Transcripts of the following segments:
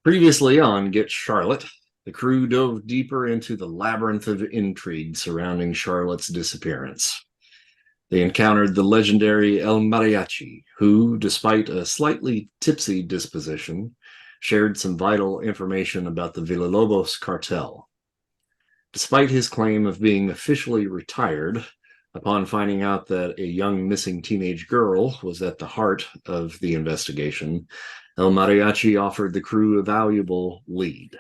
Previously on Get Charlotte, the crew dove deeper into the labyrinth of intrigue surrounding Charlotte's disappearance. They encountered the legendary El Mariachi, who, despite a slightly tipsy disposition, shared some vital information about the Villalobos cartel. Despite his claim of being officially retired, upon finding out that a young missing teenage girl was at the heart of the investigation, El Mariachi offered the crew a valuable lead.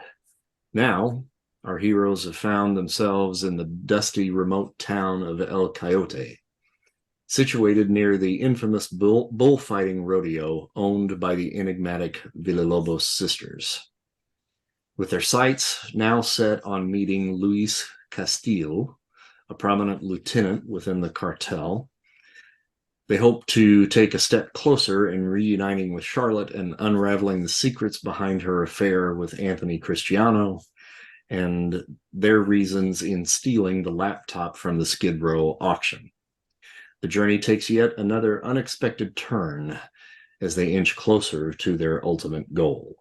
Now, our heroes have found themselves in the dusty, remote town of El Coyote, situated near the infamous bullfighting rodeo owned by the enigmatic Villalobos sisters. With their sights now set on meeting Luis Castillo, a prominent lieutenant within the cartel, they hope to take a step closer in reuniting with Charlotte and unraveling the secrets behind her affair with Anthony Cristiano and their reasons in stealing the laptop from the Skid Row auction. The journey takes yet another unexpected turn as they inch closer to their ultimate goal.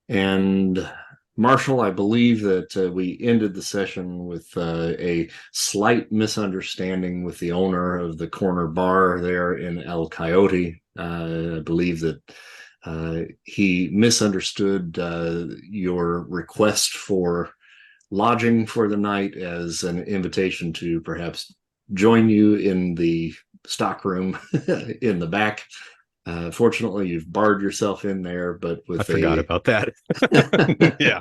And Marshall, I believe that we ended the session with a slight misunderstanding with the owner of the corner bar there in El Coyote. I believe that he misunderstood your request for lodging for the night as an invitation to perhaps join you in the stockroom in the back. Fortunately, you've barred yourself in there, but I forgot about that. Yeah.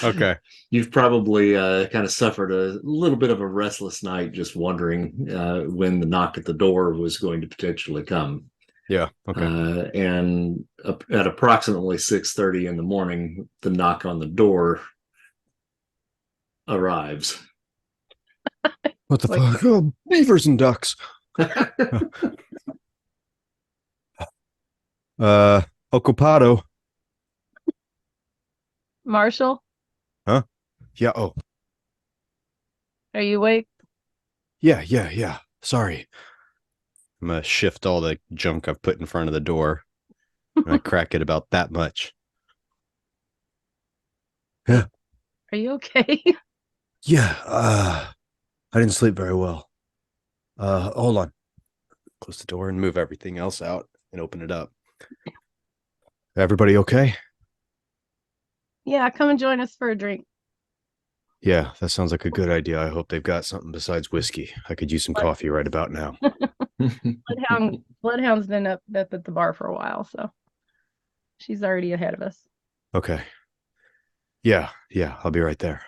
Okay. You've probably kind of suffered a little bit of a restless night, just wondering when the knock at the door was going to potentially come. Yeah. Okay. And at approximately 6:30 in the morning, the knock on the door arrives. What the fuck? Oh, beavers and ducks. Ocupado. Marshall, Huh? Yeah. Oh, are you awake? yeah. Sorry. I'm gonna shift all the junk I've put in front of the door, and I crack it about that much. Yeah. Are you okay? Yeah. I didn't sleep very well. Hold on. Close the door and move everything else out and open it up. Everybody okay? Yeah, come and join us for a drink. Yeah, that sounds like a good idea. I hope they've got something besides whiskey. I could use some coffee right about now. Bloodhound's been up at the bar for a while, so she's already ahead of us. Okay. Yeah, I'll be right there.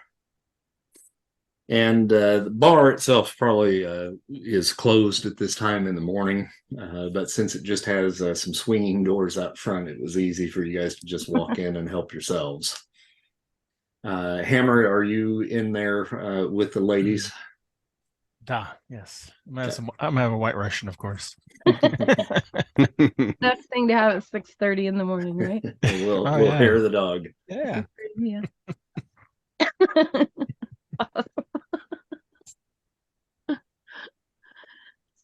And the bar itself probably is closed at this time in the morning, but since it just has some swinging doors out front, it was easy for you guys to just walk in and help yourselves. Hammer, are you in there with the ladies? Yes. I'm having a white Russian, of course. Best thing to have at 6:30 in the morning, right? We'll hair the dog. Yeah. Yeah.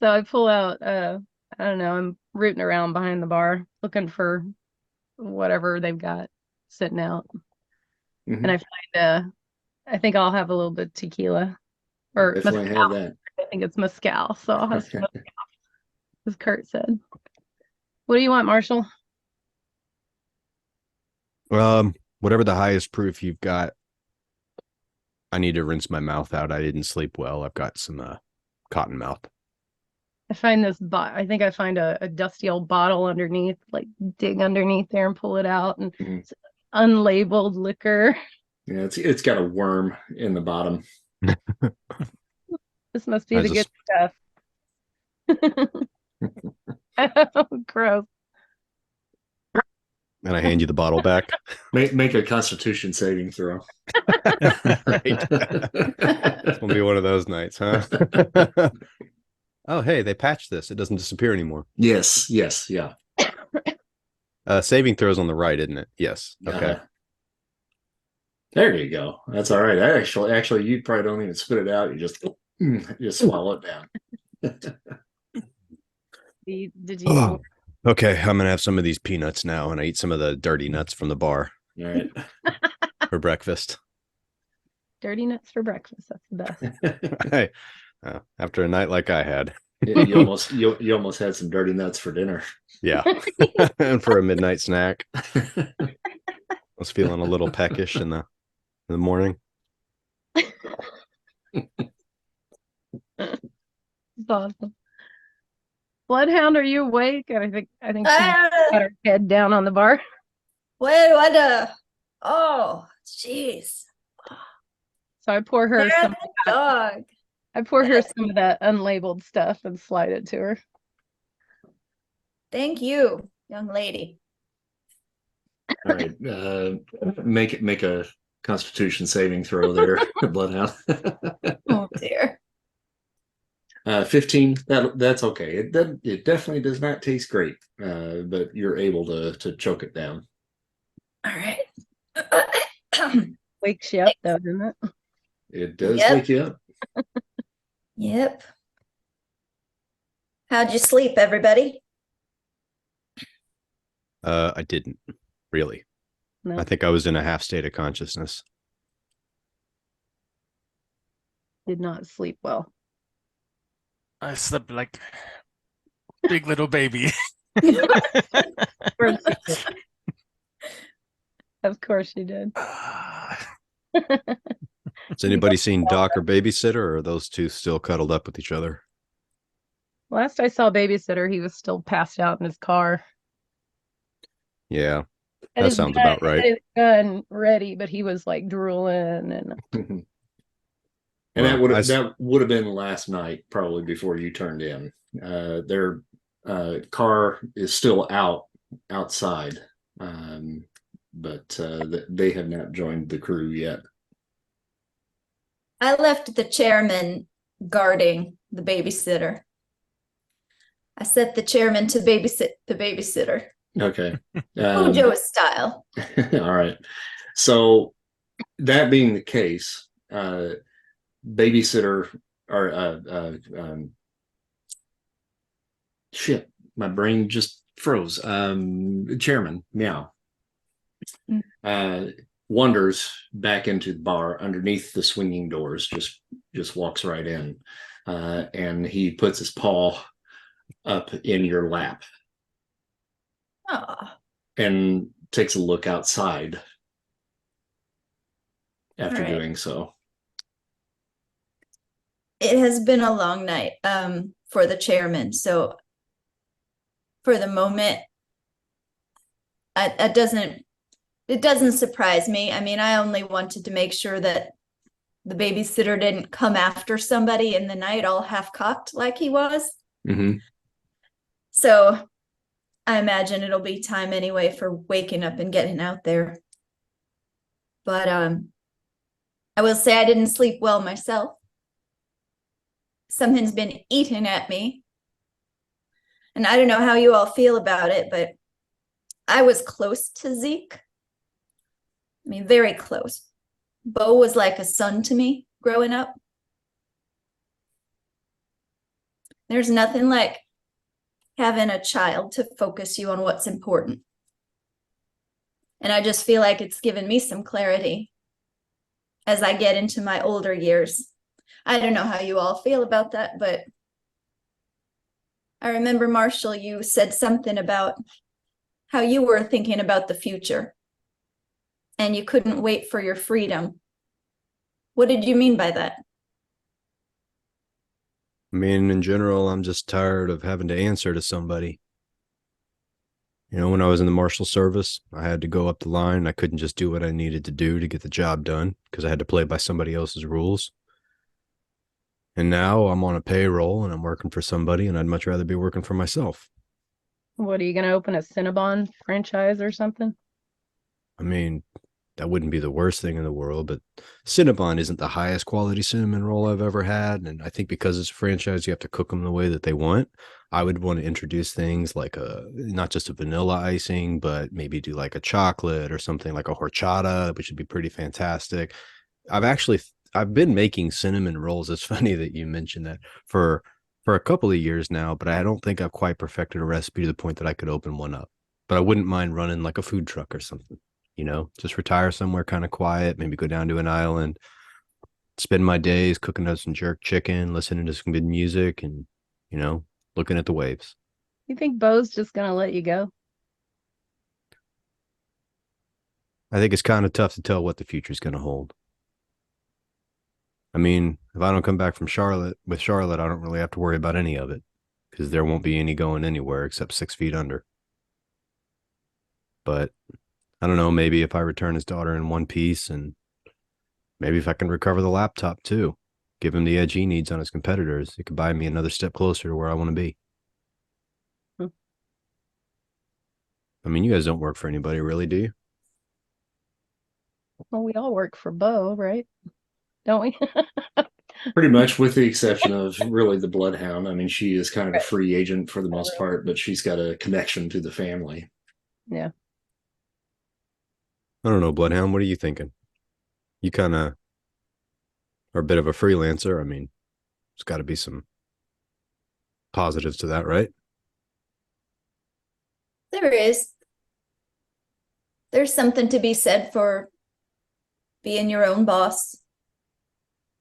So I pull out, I don't know, I'm rooting around behind the bar looking for whatever they've got sitting out. Mm-hmm. And I find, I think I'll have a little bit of tequila. Or definitely mezcal. have that. I think it's mezcal, so I'll have some mezcal, as Kurt said. What do you want, Marshall? Whatever the highest proof you've got. I need to rinse my mouth out. I didn't sleep well. I've got some cotton mouth. I find this, I think I find a dusty old bottle underneath, like dig underneath there and pull it out, and it's unlabeled liquor. Yeah, it's got a worm in the bottom. This must be the good stuff. Oh, gross. And I hand you the bottle back. Make a Constitution saving throw. Right. It's gonna be one of those nights, huh? Oh, hey, they patched this. It doesn't disappear anymore. Yes, yeah. Saving throws on the right, isn't it? Yes. Okay. There you go. That's all right. Actually, you probably don't even spit it out. You just swallow it down. Did you Okay, I'm gonna have some of these peanuts now, and I eat some of the dirty nuts from the bar All right. for breakfast. Dirty nuts for breakfast. That's the best. Hey, after a night like I had, You almost had some dirty nuts for dinner. yeah, and for a midnight snack, I was feeling a little peckish in the morning. It's awesome. Bloodhound, are you awake? And I think she Ah, got her head down on the bar. what oh, jeez. So I pour her There's some. the dog. I pour her some of that unlabeled stuff and slide it to her. Thank you, young lady. All right. Make a Constitution saving throw there, Bloodhound. Oh dear. 15. That's okay. It definitely does not taste great, but you're able to choke it down. All right. Wakes you up though, doesn't it? It does Yep. wake you up. Yep. How'd you sleep, everybody? I didn't really. No. I think I was in a half state of consciousness. Did not sleep well. I slept like big little baby. Of course you did. Has anybody seen Doc or Babysitter, or are those two still cuddled up with each other? Last I saw Babysitter, he was still passed out in his car. Yeah, Had that his sounds gun- about right. had his gun ready, but he was like drooling and And Well, that would have been last night, probably before you turned in. Their car is still outside, but they have not joined the crew yet. I left the chairman guarding the babysitter. I set the chairman to babysit the babysitter. Okay. Joe style. All right. So that being the case, babysitter or shit, my brain just froze. Chairman, meow. Wanders back into the bar underneath the swinging doors, just walks right in, and he puts his paw up in your lap Oh, and takes a look outside after All right. doing so. it has been a long night for the chairman. So for the moment, it doesn't surprise me. I mean, I only wanted to make sure that the babysitter didn't come after somebody in the night all half cocked like he was. Mm-hmm. So I imagine it'll be time anyway for waking up and getting out there. But I will say I didn't sleep well myself. Something's been eating at me. And I don't know how you all feel about it, but I was close to Zeke. I mean, very close. Beau was like a son to me growing up. There's nothing like having a child to focus you on what's important. And I just feel like it's given me some clarity as I get into my older years. I don't know how you all feel about that, but I remember, Marshall, you said something about how you were thinking about the future and you couldn't wait for your freedom. What did you mean by that? I mean, in general, I'm just tired of having to answer to somebody. You know, when I was in the Marshal Service, I had to go up the line. I couldn't just do what I needed to do to get the job done because I had to play by somebody else's rules. And now I'm on a payroll and I'm working for somebody, and I'd much rather be working for myself. What are you gonna open a Cinnabon franchise or something? I mean, that wouldn't be the worst thing in the world, but Cinnabon isn't the highest quality cinnamon roll I've ever had. And I think because it's a franchise, you have to cook them the way that they want. I would want to introduce things like not just a vanilla icing, but maybe do like a chocolate or something like a horchata, which would be pretty fantastic. I've been making cinnamon rolls. It's funny that you mentioned that for for a couple of years now, but I don't think I've quite perfected a recipe to the point that I could open one up. But I wouldn't mind running like a food truck or something, just retire somewhere kind of quiet, maybe go down to an island, spend my days cooking up some jerk chicken, listening to some good music, and, looking at the waves. You think Beau's just gonna let you go? I think it's kind of tough to tell what the future is going to hold. I mean, if I don't come back from Charlotte, I don't really have to worry about any of it because there won't be any going anywhere except 6 feet under. But I don't know, maybe if I return his daughter in one piece, and maybe if I can recover the laptop too, give him the edge he needs on his competitors, it could buy me another step closer to where I want to be. I mean, you guys don't work for anybody, really, do you? Well, we all work for Beau, right? Don't we? Pretty much, with the exception of really the Bloodhound. I mean, she is kind of a free agent for the most part, but she's got a connection to the family. Yeah. I don't know, Bloodhound, what are you thinking? You kind of are a bit of a freelancer. I mean, there's got to be some positives to that, right? There is. There's something to be said for being your own boss.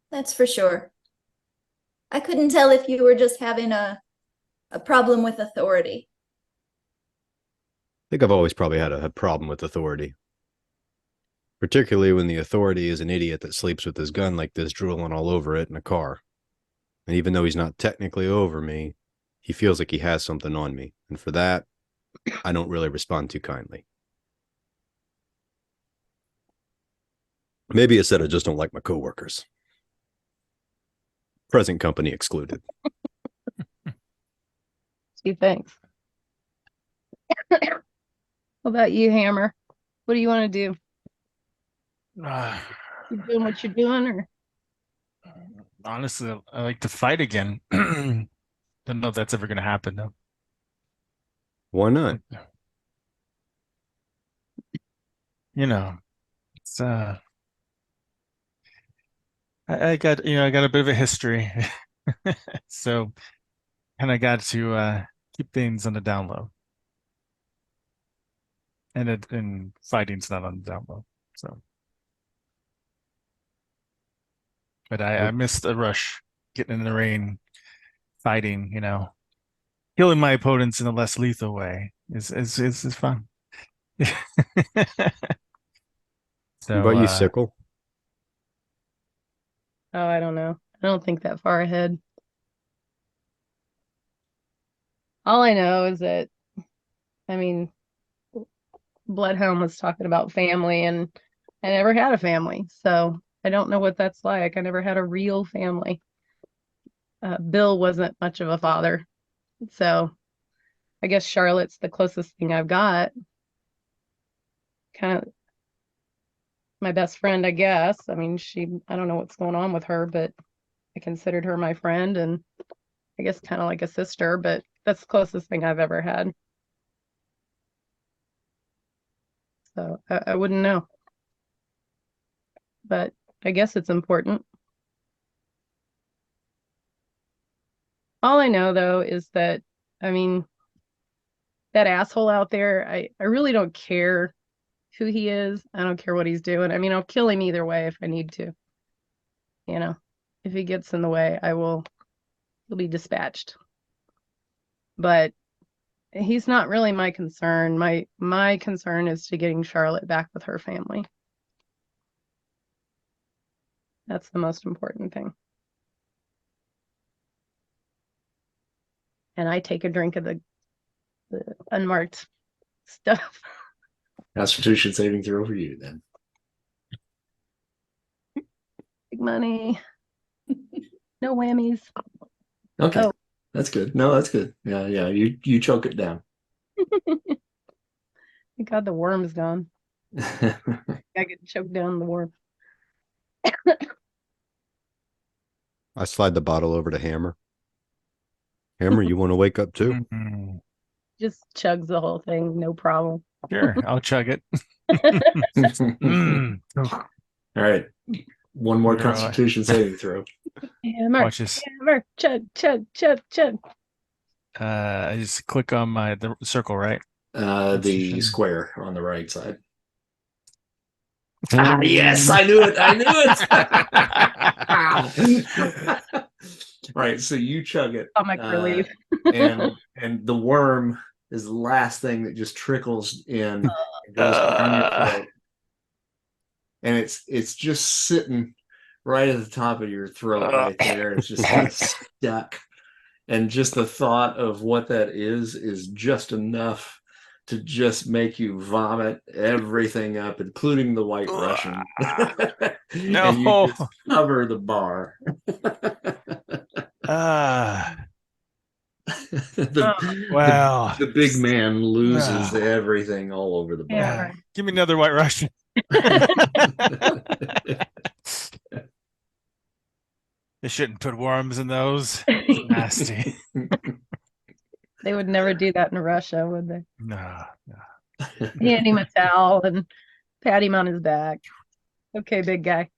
That's for sure. I couldn't tell if you were just having a problem with authority. I think I've always probably had a problem with authority, particularly when the authority is an idiot that sleeps with his gun like this, drooling all over it in a car. And even though he's not technically over me, he feels like he has something on me. And for that, I don't really respond too kindly. Maybe it's that I just don't like my coworkers. Present company excluded. Gee, thanks. What about you, Hammer? What do you want to do? You doing what you're doing, or? Honestly, I like to fight again. Don't know if that's ever going to happen, though. Why not? It's I got a bit of a history, so kind of got to keep things on the down low, and fighting's not on the down low. So, but I missed the rush, getting in the rain, fighting. Killing my opponents in a less lethal way is fun. What about you, Sickle? Oh, I don't know. I don't think that far ahead. All I know is that, I mean, Bloodhound was talking about family, and I never had a family, so I don't know what that's like. I never had a real family. Bill wasn't much of a father, so I guess Charlotte's the closest thing I've got. Kind of my best friend, I guess. I mean, I don't know what's going on with her, but I considered her my friend, and I guess kind of like a sister, but that's the closest thing I've ever had. So I wouldn't know. But I guess it's important. All I know, though, is that, I mean, that asshole out there, I really don't care who he is. I don't care what he's doing. I mean, I'll kill him either way if I need to. If he gets in the way, he'll be dispatched. But he's not really my concern. My concern is to getting Charlotte back with her family. That's the most important thing. And I take a drink of the unmarked stuff. Constitution saving throw for you then. Big money. No whammies. Okay. Oh. That's good. No, that's good. Yeah. You choke it down. Thank God the worm's gone. I get choked down the worm. I slide the bottle over to Hammer. Hammer, you want to wake up too? Just chugs the whole thing, no problem. Sure, I'll chug it. All right. One more Constitution saving throw. Hammer, Watch this. hammer, chug, chug, chug, chug. I just click on the circle, right? The square on the right side. Yes, I knew it. I knew it. Right, so you chug it. Comic relief. and the worm is the last thing that just trickles in and goes down your throat. And it's just sitting right at the top of your throat right there. It's just kind of stuck. And just the thought of what that is just enough to just make you vomit everything up, including the White Russian. No. And you just cover the bar. Wow. The big man loses everything all over the bar. Yeah. Give me another White Russian. They shouldn't put worms in those. It's nasty. They would never do that in Russia, would they? No. Hand him a towel and pat him on his back. Okay, big guy.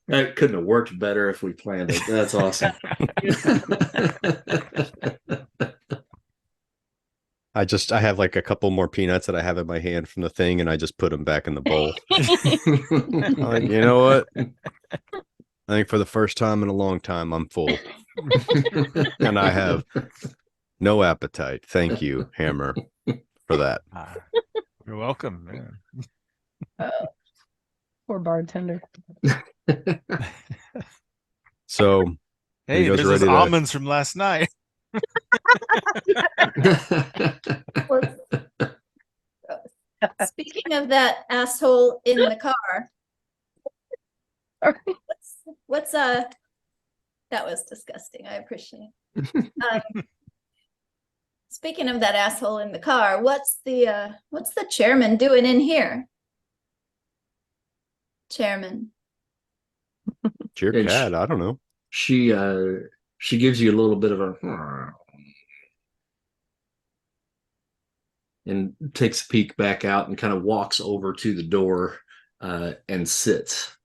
That couldn't have worked better if we planned it. That's awesome. I have like a couple more peanuts that I have in my hand from the thing, and I just put them back in the bowl. Like, you know what? I think for the first time in a long time, I'm full. And I have no appetite. Thank you, Hammer, for that. You're welcome, man. Poor bartender. So, Hey, you guys there's those ready to- almonds from last night. Speaking of that asshole in the car, what's that was disgusting. I appreciate it. Speaking of that asshole in the car, what's the chairman doing in here? Chairman. It's your And cat. I don't know. She gives you a little bit of a and takes a peek back out and kind of walks over to the door and sits.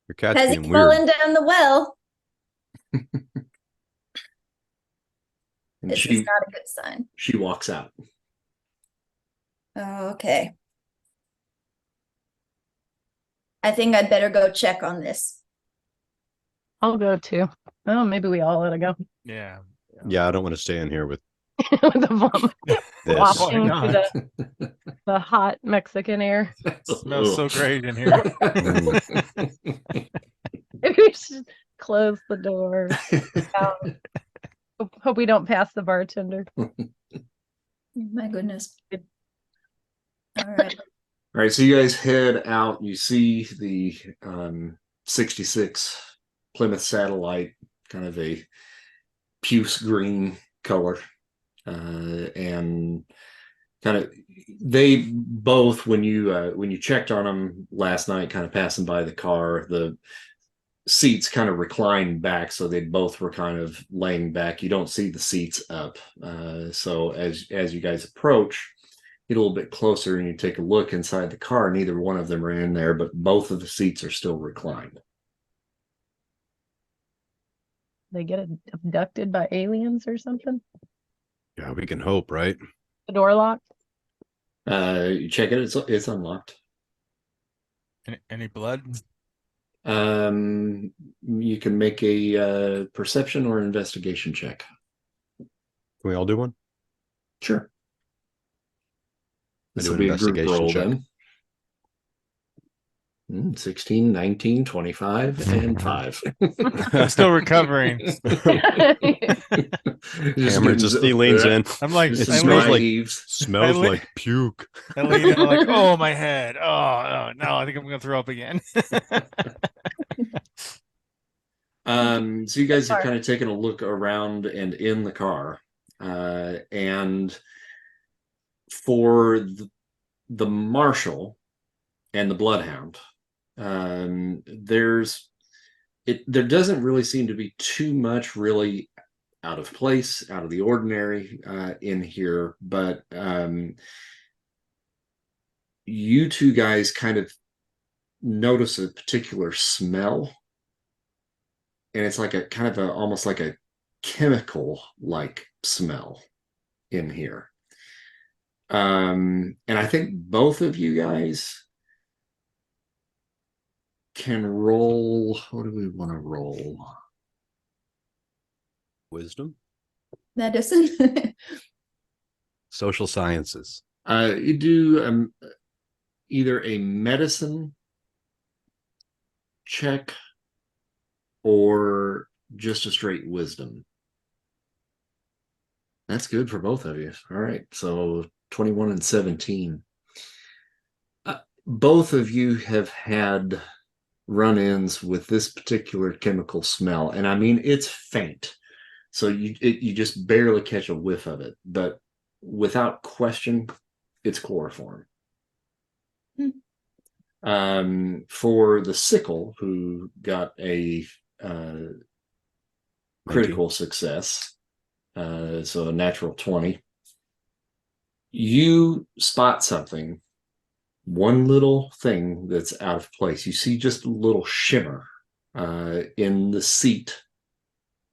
Your cat's Has he being weird. fallen down the well? And This is not a good sign. she walks out. Oh, okay. I think I'd better go check on this. I'll go too. Oh, maybe we all ought to go. Yeah. Yeah, I don't want to stay in here with With the vomit this. wafting Oh, through the hot Mexican air. It smells so great in here. Maybe we should close the door. Hope we don't pass the bartender. My goodness. All right. All right, so you guys head out. You see the 66 Plymouth Satellite, kind of a puce green color, and kind of they both when you checked on them last night, kind of passing by the car, the seats kind of reclined back, so they both were kind of laying back. You don't see the seats up, so as you guys approach, get a little bit closer and you take a look inside the car. Neither one of them are in there, but both of the seats are still reclined. They get abducted by aliens or something? Yeah, we can hope, right? The door locked? You check it, it's unlocked. Any blood? You can make a perception or investigation check. Can we all do one? Sure. I This do will an be a group investigation roll check. then. 16, 19, 25, and 5. I'm still recovering. Hammer just he leans in. I'm like, It I smells lean, like Eaves. smells I li- like puke. I lean in, I'm like, oh, my head. Oh, no, I think I'm going to throw up again. So you guys have kind of taken a look around and in the car, and for the marshal and the bloodhound, there doesn't really seem to be too much really out of place, out of the ordinary in here, but you two guys kind of notice a particular smell, and it's like a kind of a almost like a chemical like smell in here. And I think both of you guys can roll. What do we want to roll? Wisdom, Medicine. social sciences. You do either a medicine check or just a straight wisdom. That's good for both of you. All right. So 21 and 17. Both of you have had run-ins with this particular chemical smell. And I mean, it's faint. So you just barely catch a whiff of it. But without question, it's chloroform. For the sickle, who got a critical success, so a natural 20, you spot something, one little thing that's out of place. You see just a little shimmer in the seat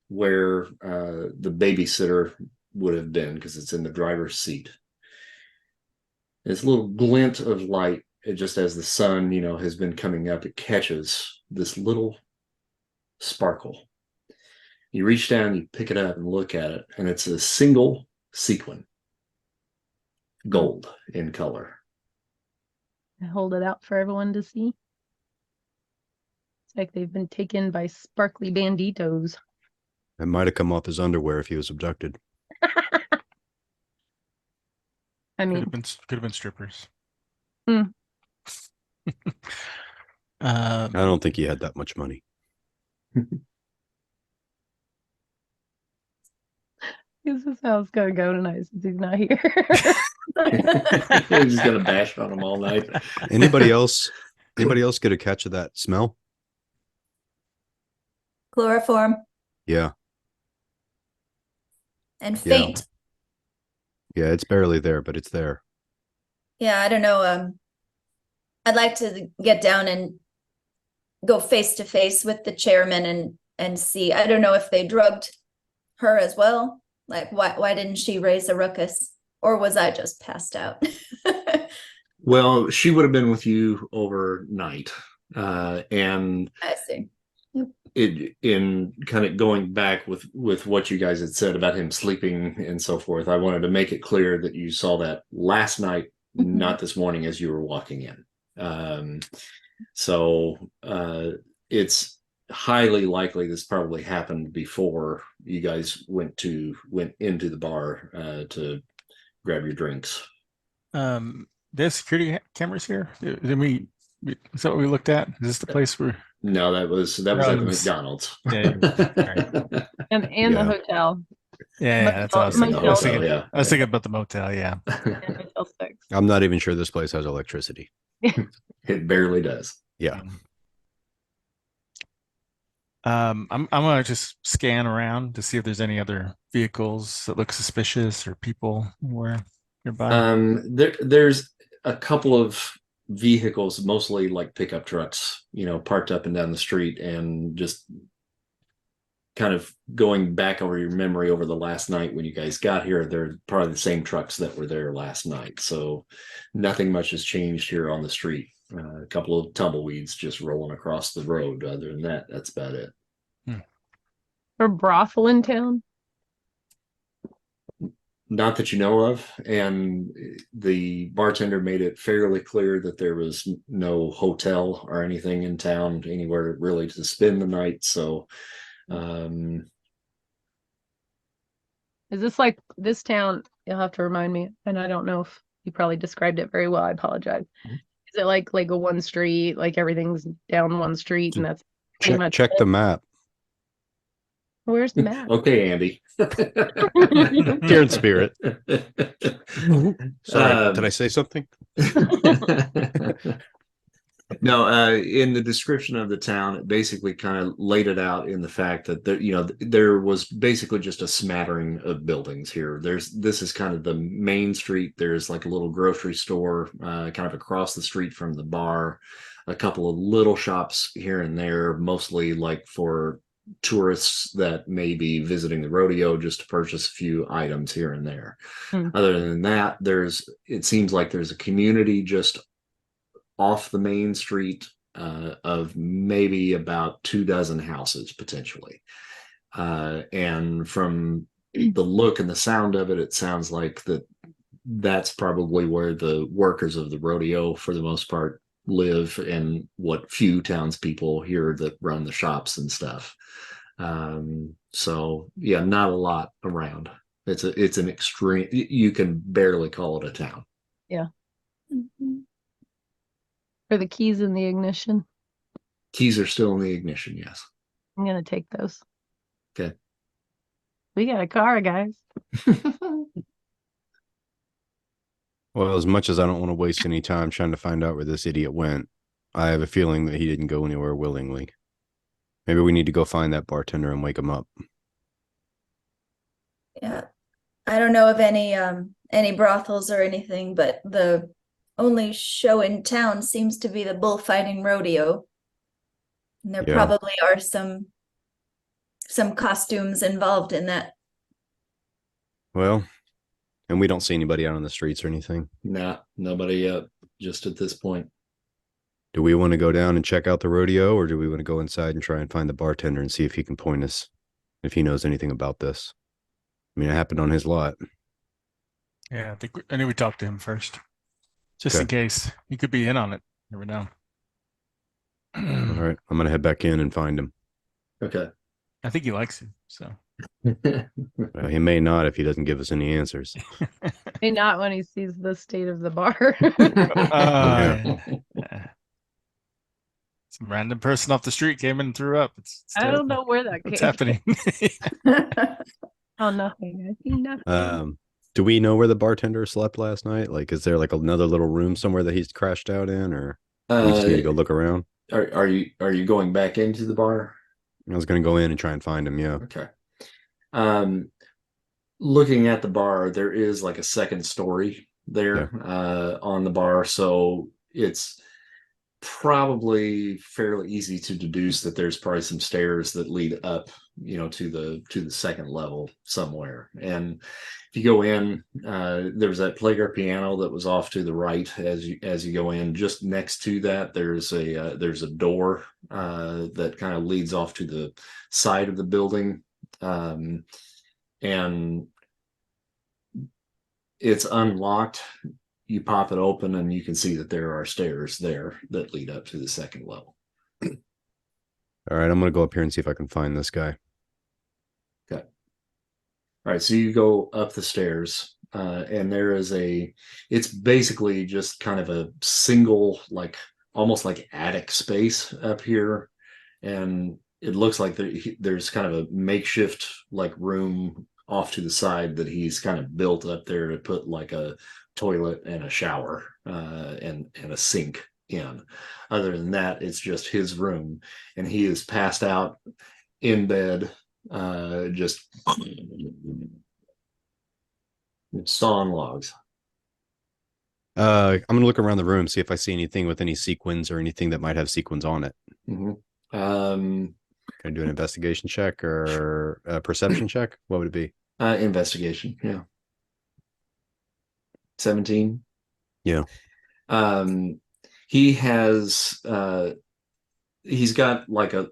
where the babysitter would have been, because it's in the driver's seat. This little glint of light, it just as the sun, has been coming up, it catches this little sparkle. You reach down, you pick it up and look at it, and it's a single sequin, gold in color. I hold it out for everyone to see. It's like they've been taken by sparkly banditos. It might have come off his underwear if he was abducted. I Could mean, have been strippers. Hmm. I don't think he had that much money. this is how it's gonna go tonight since he's not here. We're just gonna bash on him all night. Anybody else get a catch of that smell? Chloroform Yeah. and faint. Yeah, it's barely there, but it's there. Yeah, I don't know. I'd like to get down and go face to face with the chairman and see. I don't know if they drugged her as well. Like, why didn't she raise a ruckus? Or was I just passed out? Well, she would have been with you overnight. And I see. it in kind of going back with what you guys had said about him sleeping and so forth, I wanted to make it clear that you saw that last night, not this morning as you were walking in. So it's highly likely this probably happened before you guys went into the bar to grab your drinks. There's security cameras here. Did we? Is that what we looked at? Is this the place where? No, that was at the McDonald's. Yeah, right. and Yeah. the hotel. Yeah, that's what I was thinking. Motel I was thinking, Motel, yeah. I was thinking about the motel. Yeah. And Motel 6. I'm not even sure this place has electricity. It barely does. Yeah. I'm gonna just scan around to see if there's any other vehicles that look suspicious or people anywhere nearby. There's a couple of vehicles, mostly like pickup trucks, parked up and down the street, and just kind of going back over your memory over the last night when you guys got here, they're probably the same trucks that were there last night. So nothing much has changed here on the street. A couple of tumbleweeds just rolling across the road. Other than that, that's about it. Or brothel in town. Not that you know of. And the bartender made it fairly clear that there was no hotel or anything in town anywhere really to spend the night. So Is this like this town? You'll have to remind me. And I don't know if you probably described it very well. I apologize. Is it like a one street, like everything's down one street, and that's pretty much Check the map. Where's the map? Okay, Andy. Here in spirit. Sorry, did I say something? No, in the description of the town, it basically kind of laid it out in the fact that there was basically just a smattering of buildings here. This is kind of the main street. There's like a little grocery store kind of across the street from the bar, a couple of little shops here and there, mostly like for tourists that may be visiting the rodeo just to purchase a few items here and there. Other than that, it seems like there's a community just off the main street of maybe about 24 houses potentially. And from the look and the sound of it, it sounds like that's probably where the workers of the rodeo, for the most part, live, and what few townspeople here that run the shops and stuff. So yeah, not a lot around. It's an extreme. You can barely call it a town. Yeah. Mhm. Are the keys in the ignition? Keys are still in the ignition. Yes. I'm gonna take those. Okay. We got a car, guys. Well, as much as I don't want to waste any time trying to find out where this idiot went, I have a feeling that he didn't go anywhere willingly. Maybe we need to go find that bartender and wake him up. Yeah. I don't know of any brothels or anything, but the only show in town seems to be the bullfighting rodeo. And there Yeah. probably are some costumes involved in that. Well, and we don't see anybody out on the streets or anything. Nah, nobody yet. Just at this point. Do we want to go down and check out the rodeo, or do we want to go inside and try and find the bartender and see if he can point us, if he knows anything about this? I mean, it happened on his lot. Yeah, I knew we talked to him first, just in Okay. case he could be in on it. Never know. All right, I'm going to head back in and find him. Okay. I think he likes you, so. Well, he may not if he doesn't give us any answers. Maybe not when he sees the state of the bar. Yeah. Yeah. Some random person off the street came in and threw up. It's I don't know where that what's came happening. Oh, nothing. I see nothing. Do we know where the bartender slept last night? Like, is there like another little room somewhere that he's crashed out in, or we just need to go look around? Are you going back into the bar? I was going to go in and try and find him. Yeah. Okay. Looking at the bar, there is like a second story there on the bar, so it's probably fairly easy to deduce that there's probably some stairs that lead up, to the second level somewhere. And if you go in, there's that Plager piano that was off to the right as you go in. Just next to that, there's a door that kind of leads off to the side of the building, and it's unlocked. You pop it open and you can see that there are stairs there that lead up to the second level. All right, I'm going to go up here and see if I can find this guy. Okay. All right, so you go up the stairs, and there is it's basically just kind of a single, like almost like attic space up here. And it looks like there's kind of a makeshift like room off to the side that he's kind of built up there to put like a toilet and a shower and a sink in. Other than that, it's just his room, and he is passed out in bed, just sawing logs. I'm going to look around the room, see if I see anything with any sequins or anything that might have sequins on it. Mm-hmm. Can I do an investigation check or a perception check? What would it be? Investigation, yeah. 17. Yeah. He has he's got like an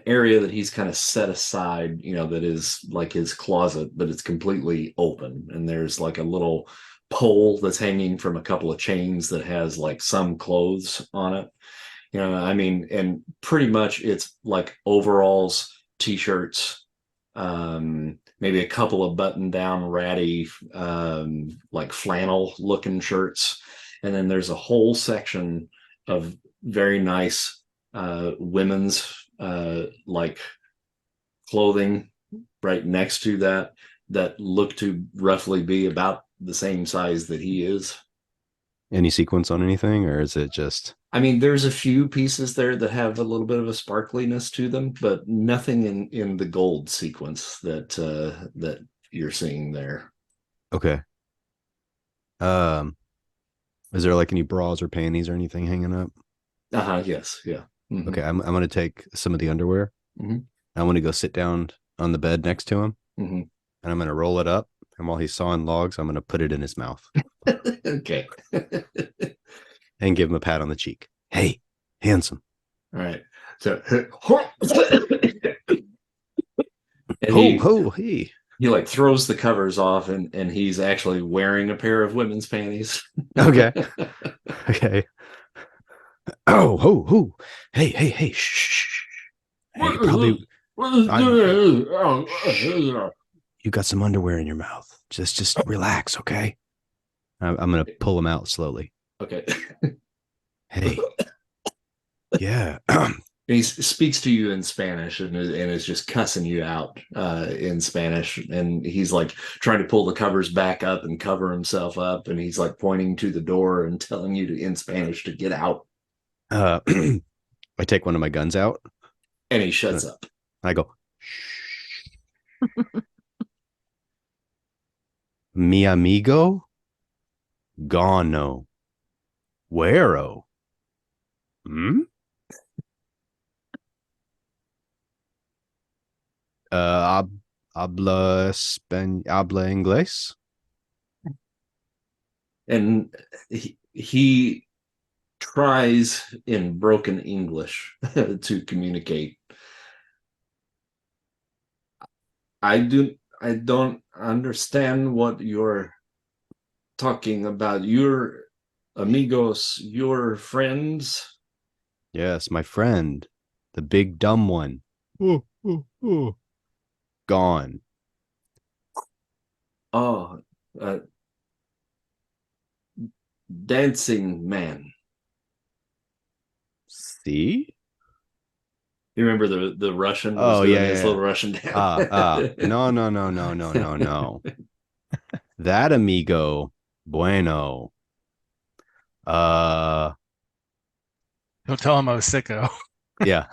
area that he's kind of set aside, that is like his closet, but it's completely open, and there's like a little pole that's hanging from a couple of chains that has like some clothes on it. I mean, and pretty much it's like overalls, t-shirts, maybe a couple of button down ratty like flannel looking shirts, and then there's a whole section of very nice women's like clothing right next to that look to roughly be about the same size that he is. Any sequence on anything, or is it just I mean, there's a few pieces there that have a little bit of a sparkliness to them, but nothing in the gold sequence that you're seeing there. Okay. Um, is there like any bras or panties or anything hanging up? Yes, yeah. Mhm. Okay, I'm gonna take some of the underwear. Mhm. I want to go sit down on the bed next to him, Mhm. and I'm gonna roll it up. And while he's sawing logs, I'm gonna put it in his mouth Okay. and give him a pat on the cheek. Hey, handsome. All right. So and Ho ho hey. he like throws the covers off and he's actually wearing a pair of women's panties. Okay. Okay. Oh ho ho. Hey hey hey. Shh. Hey, you got some underwear in your mouth. Just relax, okay? I'm gonna pull him out slowly. Okay. Hey. Yeah. He speaks to you in Spanish and is just cussing you out in Spanish. And he's like trying to pull the covers back up and cover himself up. And he's like pointing to the door and telling you in Spanish to get out. I take one of my guns out. And he shuts up. I go, mi amigo, gano, where-o. Hmm? Habla inglés? And he tries in broken English to communicate. I don't understand what you're talking about. Your amigos, your friends. Yes, my friend, the big dumb one. Gone. Oh, dancing man. See? You remember the Russian was doing his little Russian dance? No. That amigo, bueno. Don't tell him I was sicko. Yeah.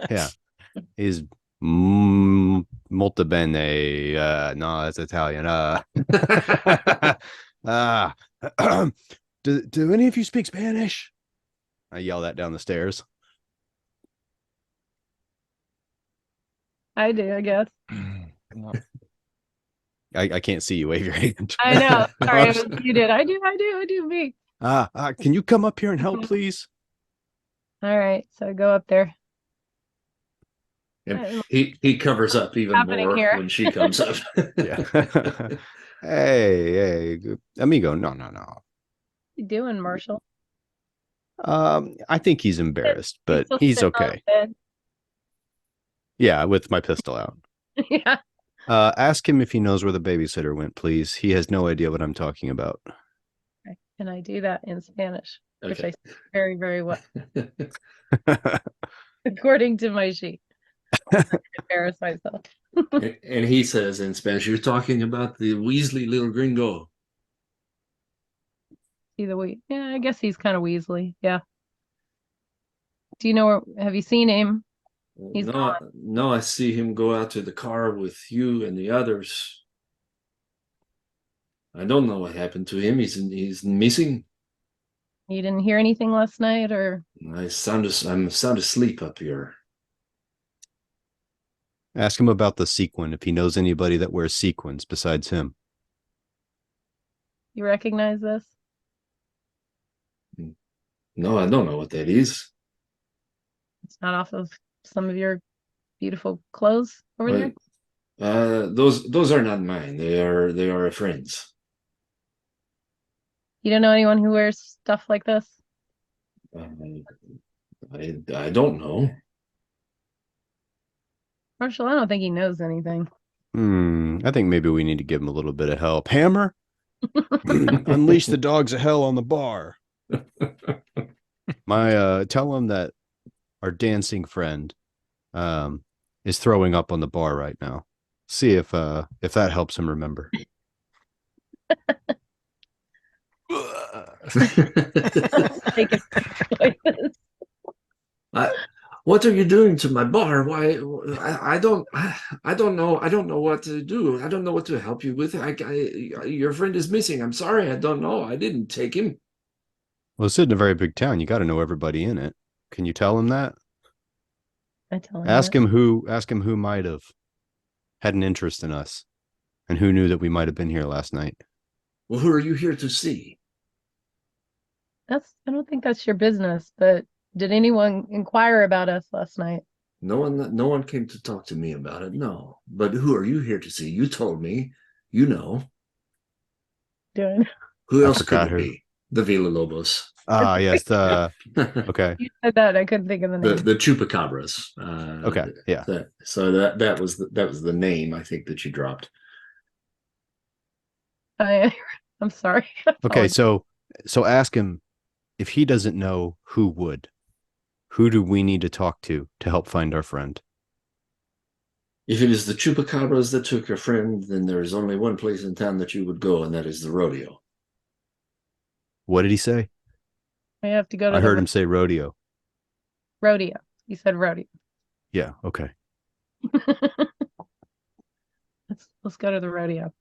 Yeah. He's molto bene. No, that's Italian. Do any of you speak Spanish? I yell that down the stairs. I do, I guess. I can't see you. Wave your hand. I know. Sorry, you did. I do, me. Can you come up here and help, please? All right, so I go up there. And he covers up even more here? when she comes up. Yeah. Hey, amigo. No. What you doing, Marshall? I think he's embarrassed, but still he's sitting on okay. the bed. Yeah, with my pistol out. Yeah. Ask him if he knows where the babysitter went, please. He has no idea what I'm talking about. And I do that in Spanish, which Okay. I speak very, very well, according to my sheet. I embarrass myself. And he says in Spanish, "You're talking about the Weasley little gringo." See the yeah, I guess he's kind of Weasley. Yeah. Do you know have you seen him? He's No, I see him go out to the car with you and the others. I don't know what happened to him. He's missing. You didn't hear anything last night, or I'm sound asleep up here. Ask him about the sequin, if he knows anybody that wears sequins besides him. you recognize this? No, I don't know what that is. It's not off of some of your beautiful clothes over there. Those are not mine. They are a friend's. You don't know anyone who wears stuff like this? I don't know. Marshall, I don't think he knows anything. I think maybe we need to give him a little bit of help. Hammer, unleash the dogs of hell on the bar. Tell him that our dancing friend is throwing up on the bar right now. See if that helps him remember. taking choices. What are you doing to my bar? Why? I don't know. I don't know what to do. I don't know what to help you with. Your friend is missing. I'm sorry. I don't know. I didn't take him. Well, it's in a very big town. You got to know everybody in it. Can you tell him that? I tell him Ask that. him who might have had an interest in us and who knew that we might have been here last night. Well, who are you here to see? I don't think that's your business, but did anyone inquire about us last night? No one came to talk to me about it. No. But who are you here to see? You told me. You know. Doing. Who I else could forgot it who. be? The Villalobos. Ah, yes. the Okay. You said that. I couldn't think of the name. the chupacabras. Okay. Yeah. So that was the name I think that you dropped. I'm sorry. Okay. So ask him if he doesn't know who would. Who do we need to talk to help find our friend? If it is the chupacabras that took your friend, then there is only one place in town that you would go, and that is the rodeo. What did he say? I have to go to I the heard him say rodeo. rodeo. He said rodeo. Yeah. Okay. Let's go to the rodeo.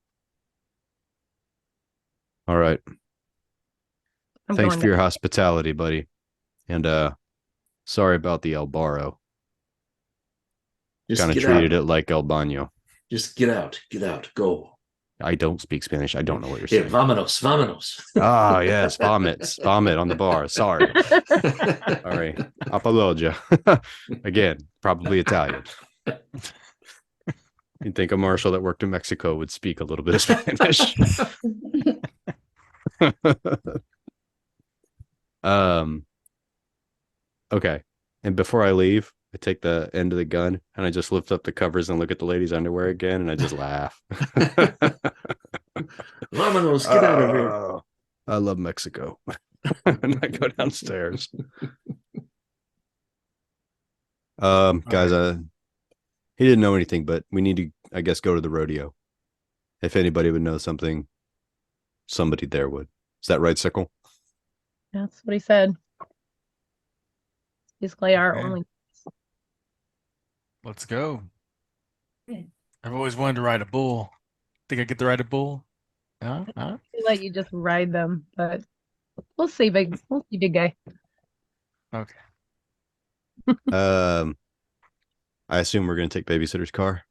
All right. I'm Thanks going for your down. hospitality, buddy. And sorry about the El Barro. Just Kind of get treated out. it like El Baño. Just get out. Get out. Go. I don't speak Spanish. I don't know what you're Yeah, saying. vámonos, vámonos. Ah, yes, vomits. Vomit on the bar. Sorry. All right. Apologia. Again, probably Italian. You'd think a marshal that worked in Mexico would speak a little bit of Spanish. Okay. And before I leave, I take the end of the gun and I just lift up the covers and look at the lady's underwear again and I just laugh. Vámonos, get out of here. Oh, I love Mexico. And I go downstairs. Guys, he didn't know anything, but we need to, I guess, go to the rodeo. If anybody would know something, somebody there would. Is that right, Sickle? That's what he said. Basically, our Okay. only. Let's go. Okay. I've always wanted to ride a bull. Think I get to ride a bull? Huh? I let you just ride them, but we'll see, big guy. Okay. I assume we're going to take babysitter's car.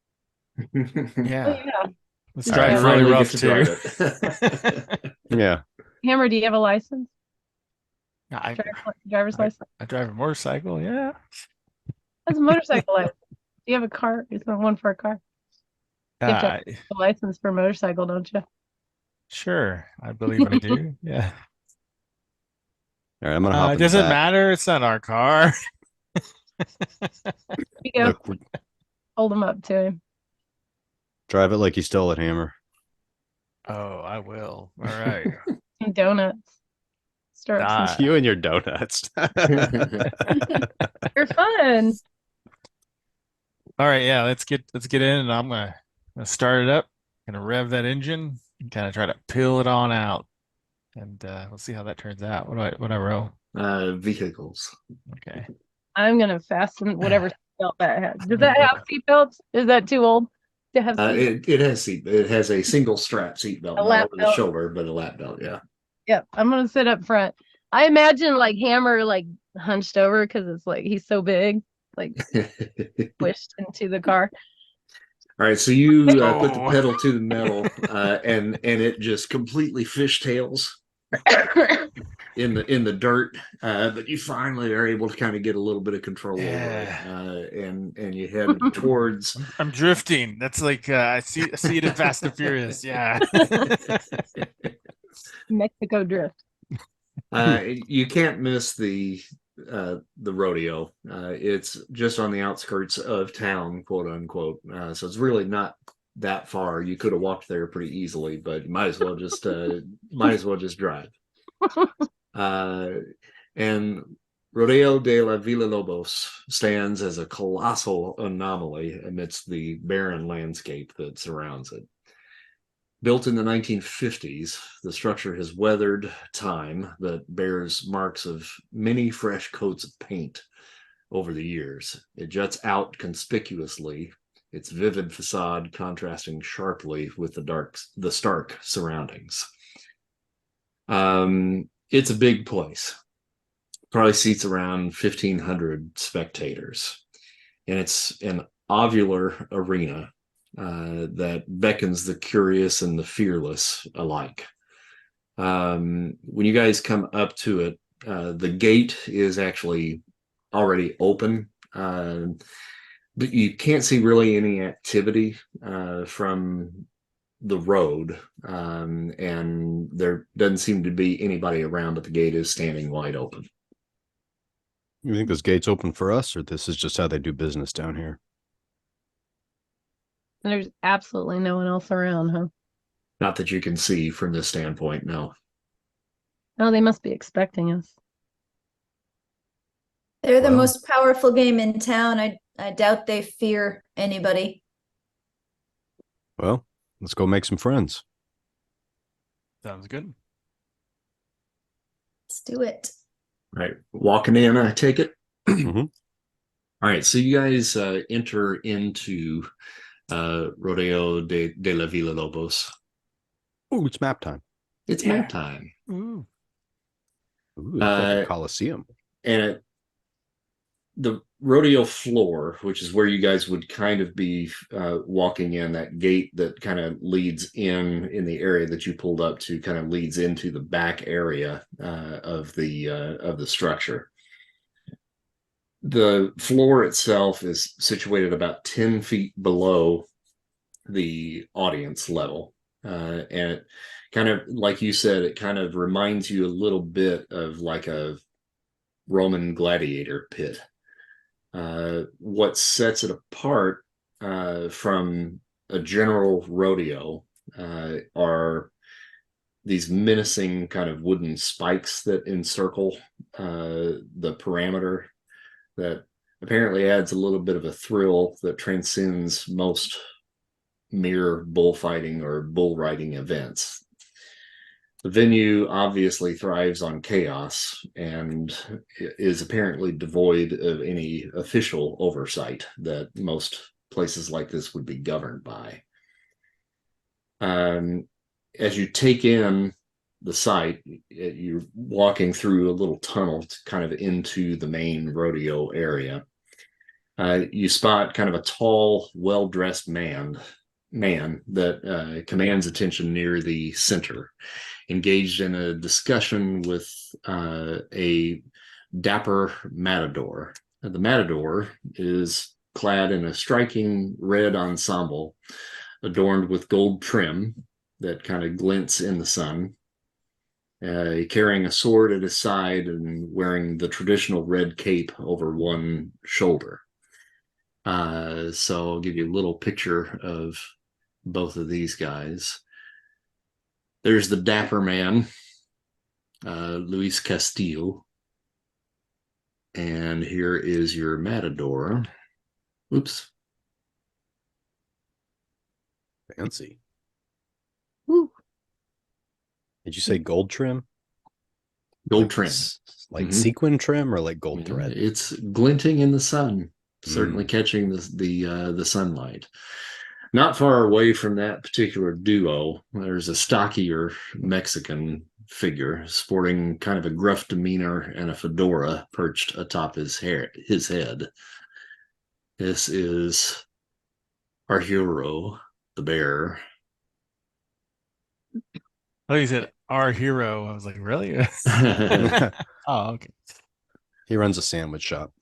Yeah. Oh, yeah. Let's Just drive have- really Finally rough get to too. drive it. Yeah. Hammer, do you have a license? I, Driver's license? I drive a motorcycle. Yeah. That's a motorcycle license. Do you have a car? Is there one for a car? You have to have a license for a motorcycle, don't you? Sure. I believe I do. Yeah. All right, I'm going to hop It in the doesn't back. matter. It's not our car. Here you go. Look, Hold him up to him. drive it like you stole it, Hammer. Oh, I will. All right. Some donuts. Stir up some Ah. You and your donuts. They're fun. All right. Yeah. Let's get in, and I'm gonna start it up. Gonna rev that engine and kind of try to peel it on out, and we'll see how that turns out. What do I roll? Vehicles. Okay. I'm gonna fasten whatever seatbelt that has. Does that have seatbelts? Is that too old to have seatbelts? It has a single strap seatbelt, A not lap over the belt. shoulder, but a lap belt. Yeah. Yep. I'm gonna sit up front. I imagine like Hammer like hunched over because it's like he's so big, like pushed into the car. All right, so you put the Oh. pedal to the metal, and it just completely fishtails in the dirt, but you finally are able to kind of get a little bit of control over it, and you head towards. I'm drifting. That's like I see it in Fast and Furious. Yeah. Mexico drift. You can't miss the rodeo. It's just on the outskirts of town, quote unquote. So it's really not that far. You could have walked there pretty easily, but you might as well just drive. And Rodeo de la Villalobos stands as a colossal anomaly amidst the barren landscape that surrounds it. Built in the 1950s, the structure has weathered time but bears marks of many fresh coats of paint over the years. It juts out conspicuously, its vivid facade contrasting sharply with the stark surroundings. It's a big place. Probably seats around 1,500 spectators. And it's an ovular arena that beckons the curious and the fearless alike. When you guys come up to it, the gate is actually already open, but you can't see really any activity from the road, and there doesn't seem to be anybody around, but the gate is standing wide open. You think this gate's open for us, or this is just how they do business down here? And there's absolutely no one else around, huh? Not that you can see from this standpoint, no. Oh, they must be expecting us. They're the Well. most powerful game in town. I doubt they fear anybody. Well, let's go make some friends. Sounds good. Let's do it. Right. Walking in, I take it. Mhm. All right. So you guys enter into Rodeo de la Villalobos. Oh, it's map time. It's map time. Ooh. Ooh, it's like a coliseum. And the rodeo floor, which is where you guys would kind of be walking in, that gate that kind of leads in the area that you pulled up to, kind of leads into the back area of the structure. The floor itself is situated about 10 feet below the audience level. And it kind of, like you said, it kind of reminds you a little bit of like a Roman gladiator pit. What sets it apart from a general rodeo are these menacing kind of wooden spikes that encircle the parameter, that apparently adds a little bit of a thrill that transcends most mere bullfighting or bull riding events. The venue obviously thrives on chaos and is apparently devoid of any official oversight that most places like this would be governed by. As you take in the site, you're walking through a little tunnel kind of into the main rodeo area. You spot kind of a tall, well-dressed man that commands attention near the center, engaged in a discussion with a dapper matador. The matador is clad in a striking red ensemble adorned with gold trim that kind of glints in the sun, carrying a sword at his side and wearing the traditional red cape over one shoulder. So I'll give you a little picture of both of these guys. There's the dapper man, Luis Castillo. And here is your matador. Oops. Fancy. Woo. Did you say gold trim? Gold Like trim. Like sequin trim or like gold Yeah, thread? it's glinting in the sun, certainly catching the sunlight. Not far away from that particular duo, there's a stockier Mexican figure sporting kind of a gruff demeanor and a fedora perched atop his head. This is our hero, the bear. Oh, you said our hero. I was like, really? Oh, okay. He runs a sandwich shop.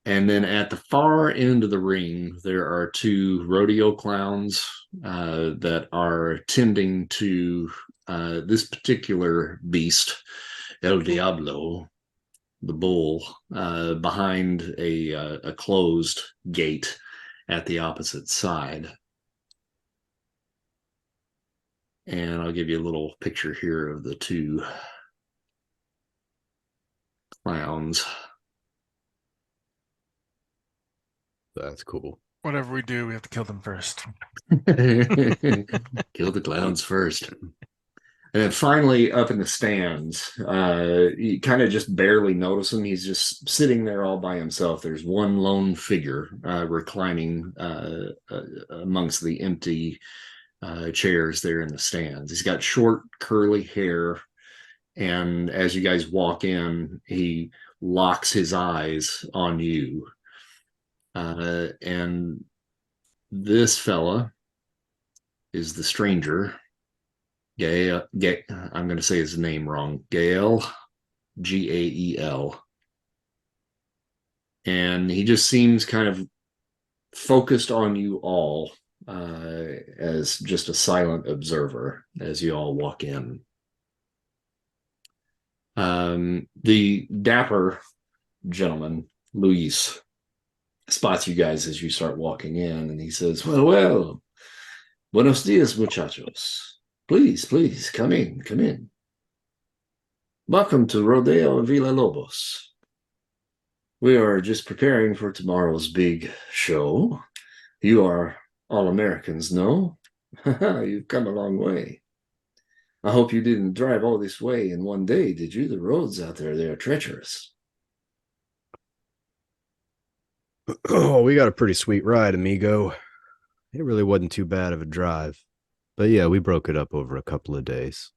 And then at the far end of the ring, there are two rodeo clowns that are tending to this particular beast, El Diablo, the bull, behind a closed gate at the opposite side. And I'll give you a little picture here of the two clowns. That's cool. Whatever we do, we have to kill them first. Kill the clowns first. And then finally, up in the stands, you kind of just barely notice him. He's just sitting there all by himself. There's one lone figure reclining amongst the empty chairs there in the stands. He's got short, curly hair. And as you guys walk in, he locks his eyes on you. And this fella is the stranger. Gael, I'm going to say his name wrong. Gael, Gael. And he just seems kind of focused on you all as just a silent observer as you all walk in. The dapper gentleman, Luis, spots you guys as you start walking in, and he says, well, buenos dias, muchachos. Please, please, come in, come in. Welcome to Rodeo Villalobos. We are just preparing for tomorrow's big show. You are all Americans, no? You've come a long way. I hope you didn't drive all this way in one day, did you? The roads out there, they are treacherous. Oh, we got a pretty sweet ride, amigo. It really wasn't too bad of a drive. But yeah, we broke it up over a couple of days.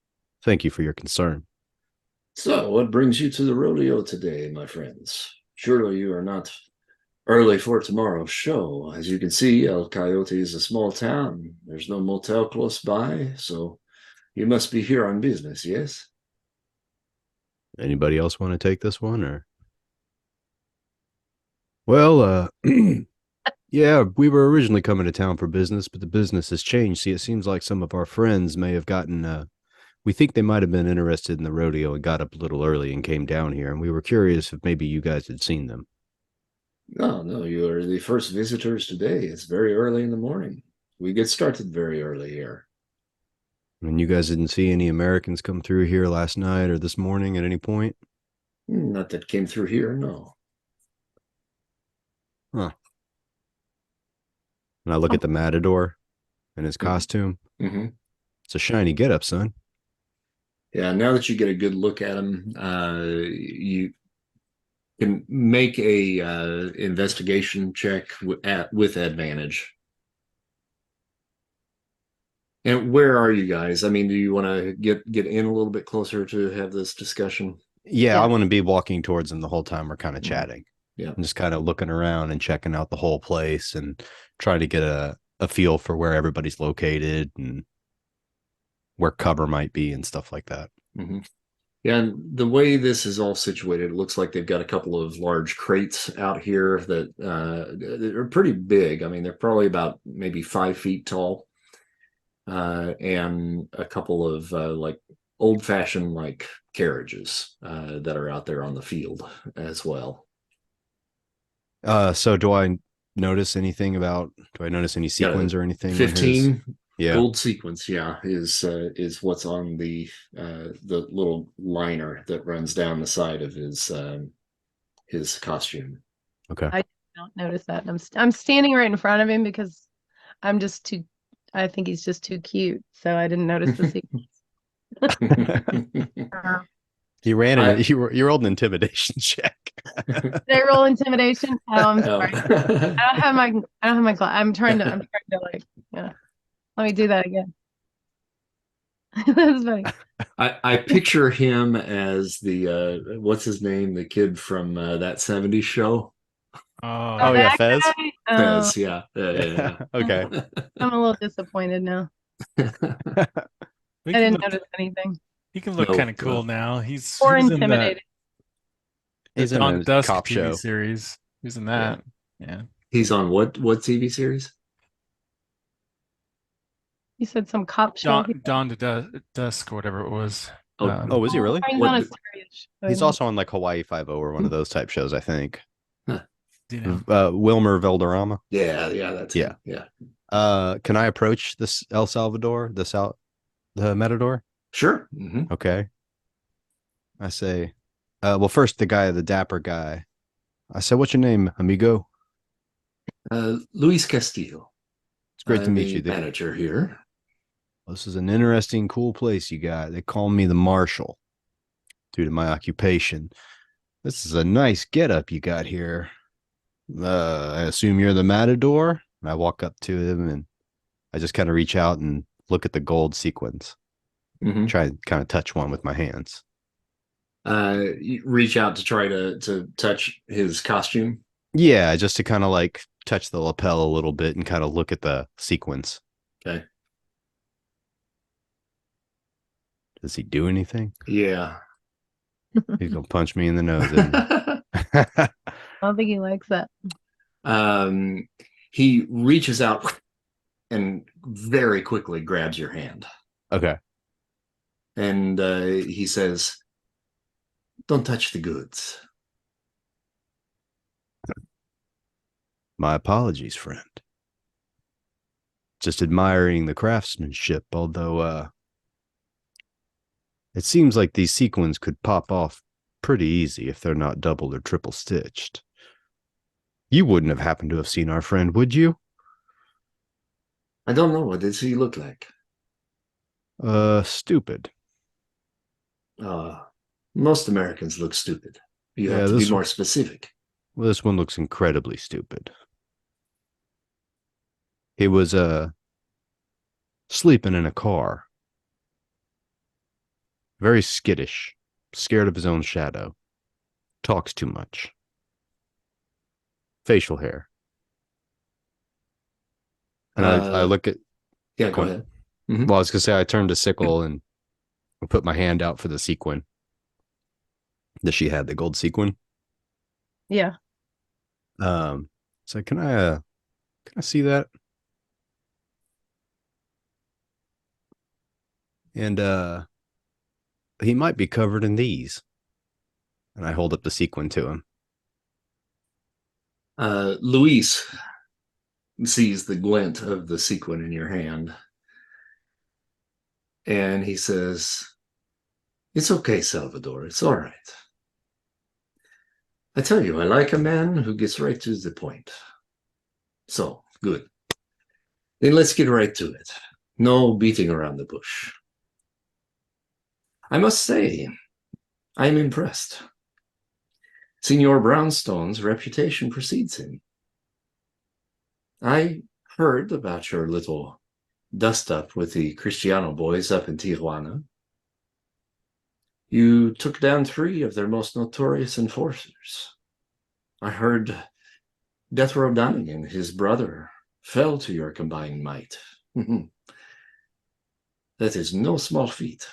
Thank you for your concern. So, what brings you to the rodeo today, my friends? Surely you are not early for tomorrow's show. As you can see, El Coyote is a small town. There's no motel close by, so you must be here on business, yes? Anybody else want to take this one, or? Well, yeah, we were originally coming to town for business, but the business has changed. See, it seems like some of our friends may have gotten, we think they might have been interested in the rodeo and got up a little early and came down here. And we were curious if maybe you guys had seen them. No, you are the first visitors today. It's very early in the morning. We get started very early here. And you guys didn't see any Americans come through here last night or this morning at any point? Not that came through here, no. Huh. And I look at the matador and his costume. Mm-hmm. It's a shiny getup, son. Yeah, now that you get a good look at him, you can make a investigation check with advantage. And where are you guys? I mean, do you want to get in a little bit closer to have this discussion? Yeah, I want to be walking towards them the whole time we're kind of chatting. Yeah. And just kind of looking around and checking out the whole place and trying to get a feel for where everybody's located and where cover might be and stuff like that. Mm-hmm. Yeah, and the way this is all situated, it looks like they've got a couple of large crates out here that are pretty big. I mean, they're probably about maybe 5 feet tall. And a couple of like old-fashioned like carriages that are out there on the field as well. So do I notice anything do I notice any sequins or anything? 15 yeah. gold sequence, is what's on the little liner that runs down the side of his costume. Okay. I don't notice that. I'm standing right in front of him because I think he's just too cute. So I didn't notice the sequence. You ran you rolled an intimidation check. Did I roll intimidation? Oh, I'm sorry. I don't have my class. I'm trying to like, yeah. Let me do that again. That's funny. I picture him as the what's his name? The kid from that 70s show. Oh yeah, Fez. Fez, yeah. Okay. I'm a little disappointed now. I didn't notice anything. He can look kind of cool now. He's intimidating. He's in on a Dusk cop TV show series. He's in that. Yeah. He's on what TV series? You said some cop show. Dawn to Dusk or whatever it was. Oh, was he really? He's also on like Hawaii 5-0 or one of those type shows, I think. Do you know? Wilmer Valderrama. Yeah, that's yeah. Him. Yeah. Can I approach this El Salvador, the Matador? Sure. Mm-hmm. Okay. I say, well, first the dapper guy. I said, "What's your name, amigo?" Luis Castillo. It's great to I'm meet a you. manager here. This is an interesting, cool place you got. They call me the Marshal due to my occupation. This is a nice getup you got here. I assume you're the Matador? And I walk up to him and I just kind of reach out and look at the gold sequins. Mhm. Try and kind of touch one with my hands. You reach out to try to touch his costume. Yeah, just to kind of like touch the lapel a little bit and kind of look at the sequins. Okay. Does he do anything? Yeah. He's gonna punch me in the nose, isn't he? I don't think he likes that. He reaches out and very quickly grabs your hand. Okay. And he says, "Don't touch the goods." My apologies, friend. Just admiring the craftsmanship, although it seems like these sequins could pop off pretty easy if they're not double or triple stitched. You wouldn't have happened to have seen our friend, would you? I don't know. What does he look like? Stupid. Most Americans look stupid. You Yeah, have to be more specific. Well, this one looks incredibly stupid. He was sleeping in a car. Very skittish, scared of his own shadow. Talks too much. Facial hair. And I look at... Yeah, go ahead. Well, I was going to say, I turned to Sickle and put my hand out for the sequin that she had, the gold sequin. Yeah. So can I see that? And he might be covered in these. And I hold up the sequin to him. Luis sees the glint of the sequin in your hand. And he says, "It's okay, Salvador. It's all right. I tell you, I like a man who gets right to the point. So, good. Then let's get right to it. No beating around the bush. I must say, I'm impressed. Senor Brownstone's reputation precedes him. I heard about your little dust-up with the Cristiano boys up in Tijuana. You took down 3 of their most notorious enforcers. I heard Death Row Dunning and his brother fell to your combined might. That is no small feat.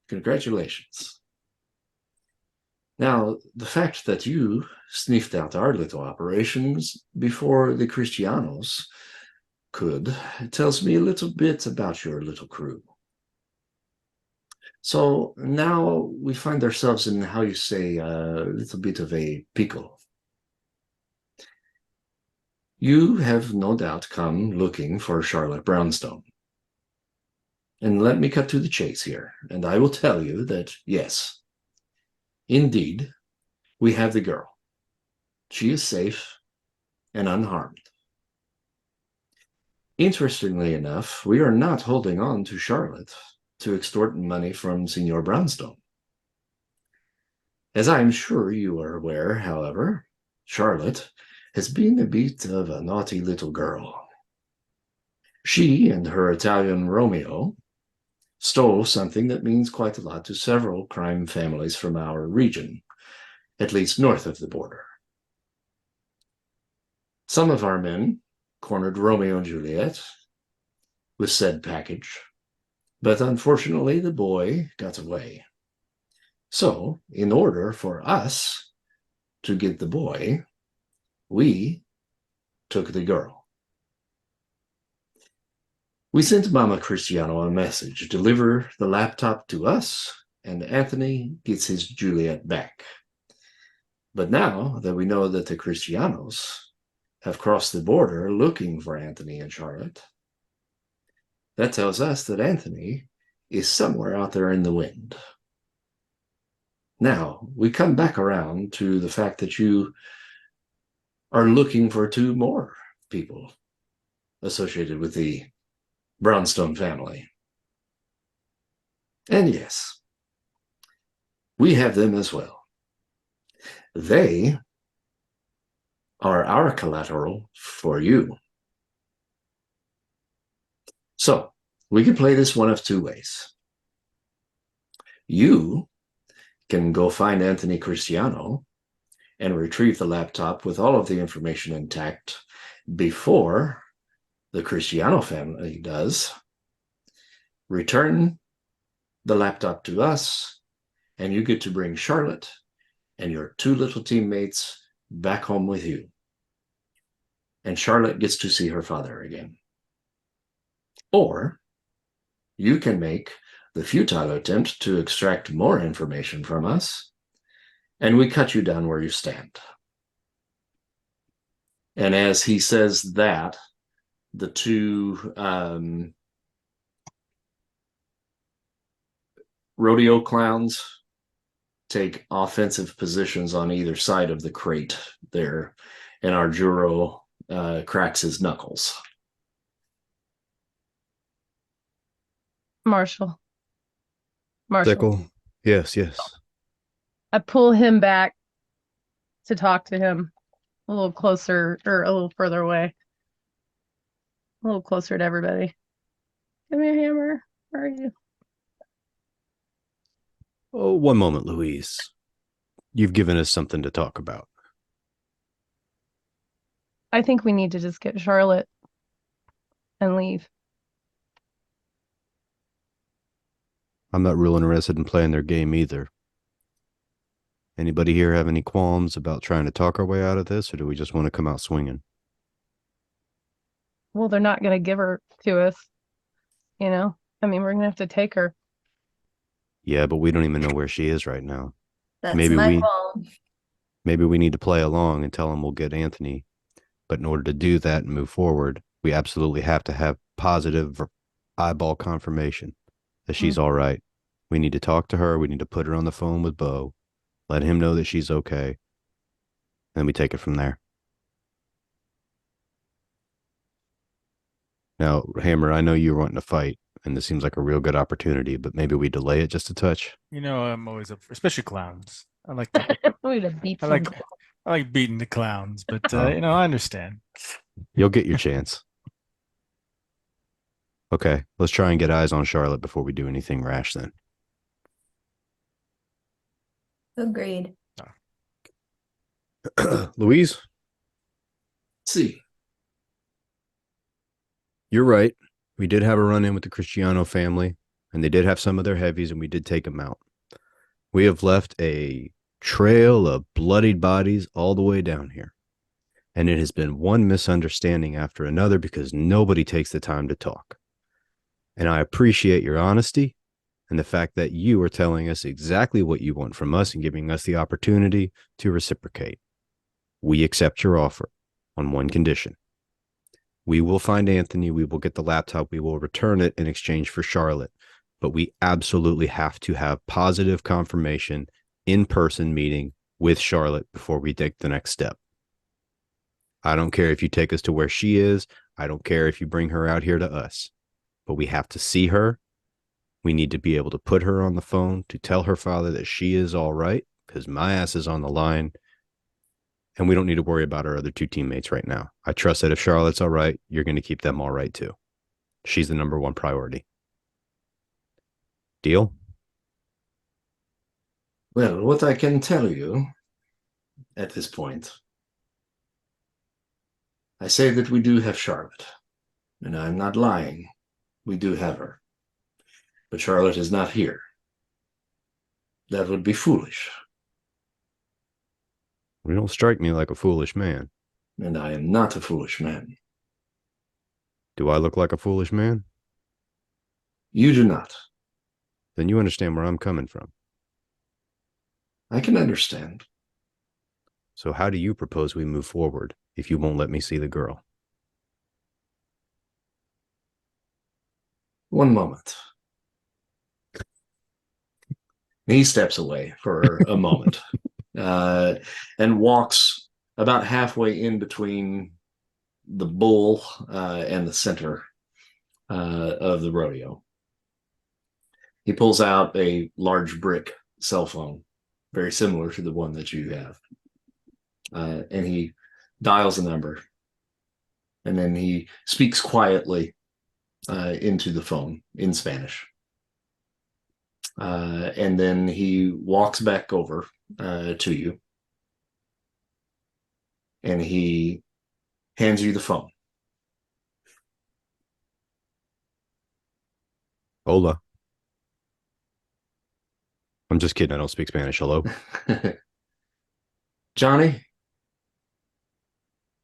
Congratulations. Now, the fact that you sniffed out our little operations before the Cristianos could tells me a little bit about your little crew. So now we find ourselves in, how you say, a little bit of a pickle. You have no doubt come looking for Charlotte Brownstone. And let me cut to the chase here, and I will tell you that, yes, indeed, we have the girl. She is safe and unharmed. Interestingly enough, we are not holding on to Charlotte to extort money from Senor Brownstone. As I am sure you are aware, however, Charlotte has been a bit of a naughty little girl. She and her Italian Romeo stole something that means quite a lot to several crime families from our region, at least north of the border. Some of our men cornered Romeo and Juliet with said package, but unfortunately the boy got away. So, in order for us to get the boy, we took the girl. We sent Mama Cristiano a message: deliver the laptop to us, and Anthony gets his Juliet back. But now that we know that the Cristianos have crossed the border looking for Anthony and Charlotte, that tells us that Anthony is somewhere out there in the wind. Now, we come back around to the fact that you are looking for 2 more people associated with the Brownstone family. And yes, we have them as well. They are our collateral for you. So we can play this one of two ways. You can go find Anthony Cristiano and retrieve the laptop with all of the information intact before the Cristiano family does. Return the laptop to us, and you get to bring Charlotte and your two little teammates back home with you. And Charlotte gets to see her father again. Or you can make the futile attempt to extract more information from us, and we cut you down where you stand. And as he says that, the two rodeo clowns take offensive positions on either side of the crate there, and Arjuro cracks his knuckles. Marshall. Tickle. Yes. I pull him back to talk to him a little closer or a little further away. A little closer to everybody. Give me a hammer. Where are you? Oh, one moment, Louise. You've given us something to talk about. I think we need to just get Charlotte and leave. I'm not real interested in playing their game either. Anybody here have any qualms about trying to talk our way out of this, or do we just want to come out swinging? Well, they're not going to give her to us. You know? I mean, we're going to have to take her. Yeah, but we don't even know where she is right now. That's Maybe my we- fault. Maybe we need to play along and tell them we'll get Anthony. But in order to do that and move forward, we absolutely have to have positive eyeball confirmation that she's all right. We need to talk to her. We need to put her on the phone with Beau, let him know that she's okay. Then we take it from there. Now, Hammer, I know you're wanting to fight, and this seems like a real good opportunity, but maybe we delay it just a touch. You know, I'm always up for, especially clowns. I like to, We would beat I some like I like beating the clowns, but Oh. you know, I understand. You'll get your chance. Okay, let's try and get eyes on Charlotte before we do anything rash then. Agreed. Louise, See, you're right. We did have a run-in with the Cristiano family, and they did have some of their heavies, and we did take them out. We have left a trail of bloodied bodies all the way down here. And it has been one misunderstanding after another because nobody takes the time to talk. And I appreciate your honesty and the fact that you are telling us exactly what you want from us and giving us the opportunity to reciprocate. We accept your offer on one condition. We will find Anthony. We will get the laptop. We will return it in exchange for Charlotte. But we absolutely have to have positive confirmation, in-person meeting with Charlotte before we take the next step. I don't care if you take us to where she is. I don't care if you bring her out here to us. But we have to see her. We need to be able to put her on the phone to tell her father that she is all right, because my ass is on the line. And we don't need to worry about our other two teammates right now. I trust that if Charlotte's all right, you're going to keep them all right too. She's the number one priority. Deal? well, what I can tell you at this point, I say that we do have Charlotte, and I'm not lying. We do have her. But Charlotte is not here. That would be foolish, You don't strike me like a foolish man. and I am not a foolish man. Do I look like a foolish man? You do not. Then you understand where I'm coming from. I can understand. So how do you propose we move forward if you won't let me see the girl? One moment. He steps away for a moment and walks about halfway in between the bull and the center of the rodeo. He pulls out a large brick cell phone, very similar to the one that you have. And he dials a number. And then he speaks quietly into the phone in Spanish. And then he walks back over to you. And he hands you the phone. Hola. I'm just kidding. I don't speak Spanish. Hello? Johnny?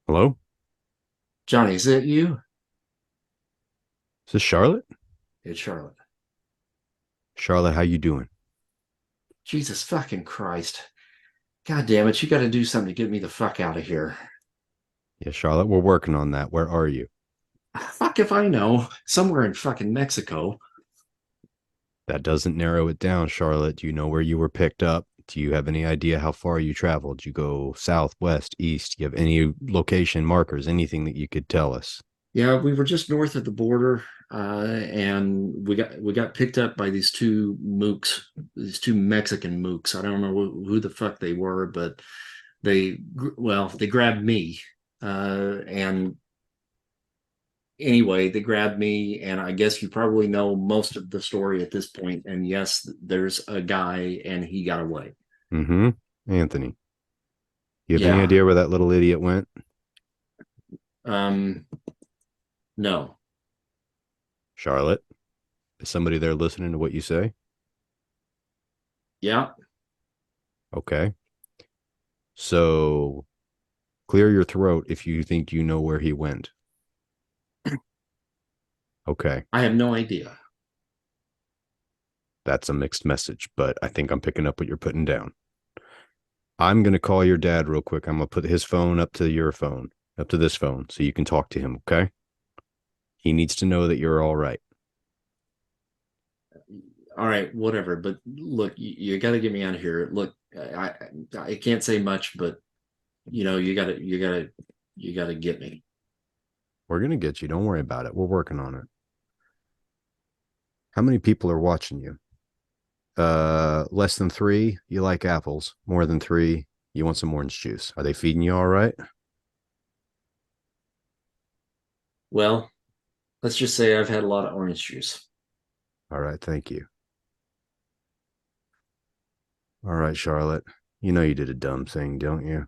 Hello? Johnny, is it you? Is this Charlotte? It's Charlotte. Charlotte, how you doing? Jesus fucking Christ. God damn it, you got to do something to get me the fuck out of here. Yeah, Charlotte, we're working on that. Where are you? Fuck if I know. Somewhere in fucking Mexico. That doesn't narrow it down, Charlotte. Do you know where you were picked up? Do you have any idea how far you traveled? Did you go south, west, east? Do you have any location markers, anything that you could tell us? Yeah, we were just north of the border, and we got picked up by these two mooks, these two Mexican mooks. I don't know who the fuck they were, but they grabbed me, and anyway, they grabbed me, and I guess you probably know most of the story at this point. And yes, there's a guy, and he got away. Mm-hmm. Anthony. You have Yeah. any idea where that little idiot went? No. Charlotte, is somebody there listening to what you say? Yeah. Okay. So clear your throat if you think you know where he went. Okay. I have no idea. That's a mixed message, but I think I'm picking up what you're putting down. I'm going to call your dad real quick. I'm going to put his phone up to your phone, up to this phone, so you can talk to him, okay? He needs to know that you're all right. All right, whatever. But look, you got to get me out of here. Look, I can't say much, but you know, you got to get me. We're going to get you. Don't worry about it. We're working on it. How many people are watching you? Less than 3, you like apples. More than 3, you want some orange juice. Are they feeding you all right? Well, let's just say I've had a lot of orange juice. All right, thank you. All right, Charlotte. You know you did a dumb thing, don't you?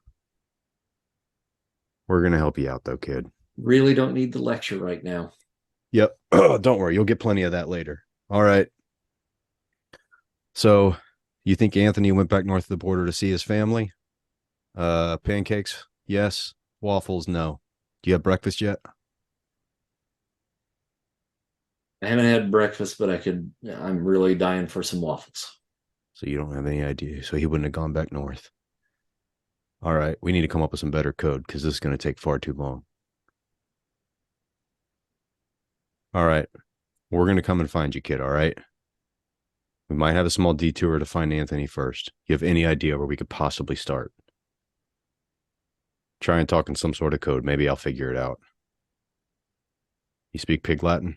We're going to help you out, though, kid. Really don't need the lecture right now. Yep. Don't worry. You'll get plenty of that later. All right. So you think Anthony went back north of the border to see his family? Pancakes? Yes. Waffles? No. Do you have breakfast yet? I haven't had breakfast, but I'm really dying for some waffles. So you don't have any idea. So he wouldn't have gone back north. All right. We need to come up with some better code because this is going to take far too long. All right. We're going to come and find you, kid. All right. We might have a small detour to find Anthony first. You have any idea where we could possibly start? Try and talk in some sort of code. Maybe I'll figure it out. You speak Pig Latin?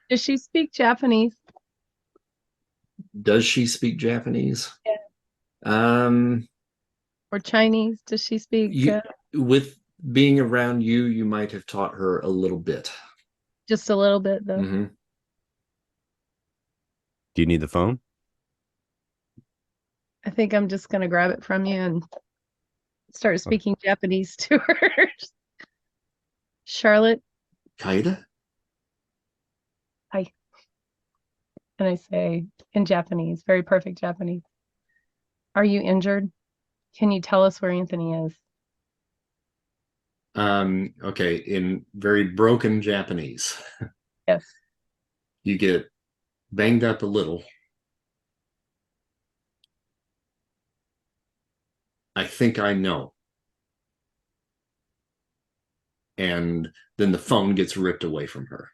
Does she speak Japanese? Does she speak Japanese? Yeah. Or Chinese? Does she speak? With being around you, you might have taught her a little bit. Just a little bit, though. Mm-hmm. Do you need the phone? I think I'm just going to grab it from you and start speaking Japanese to her. Charlotte. Kaida? Hi. And I say in Japanese, very perfect Japanese. Are you injured? Can you tell us where Anthony is? Okay, in very broken Japanese. Yes. You get banged up a little. I think I know. And then the phone gets ripped away from her.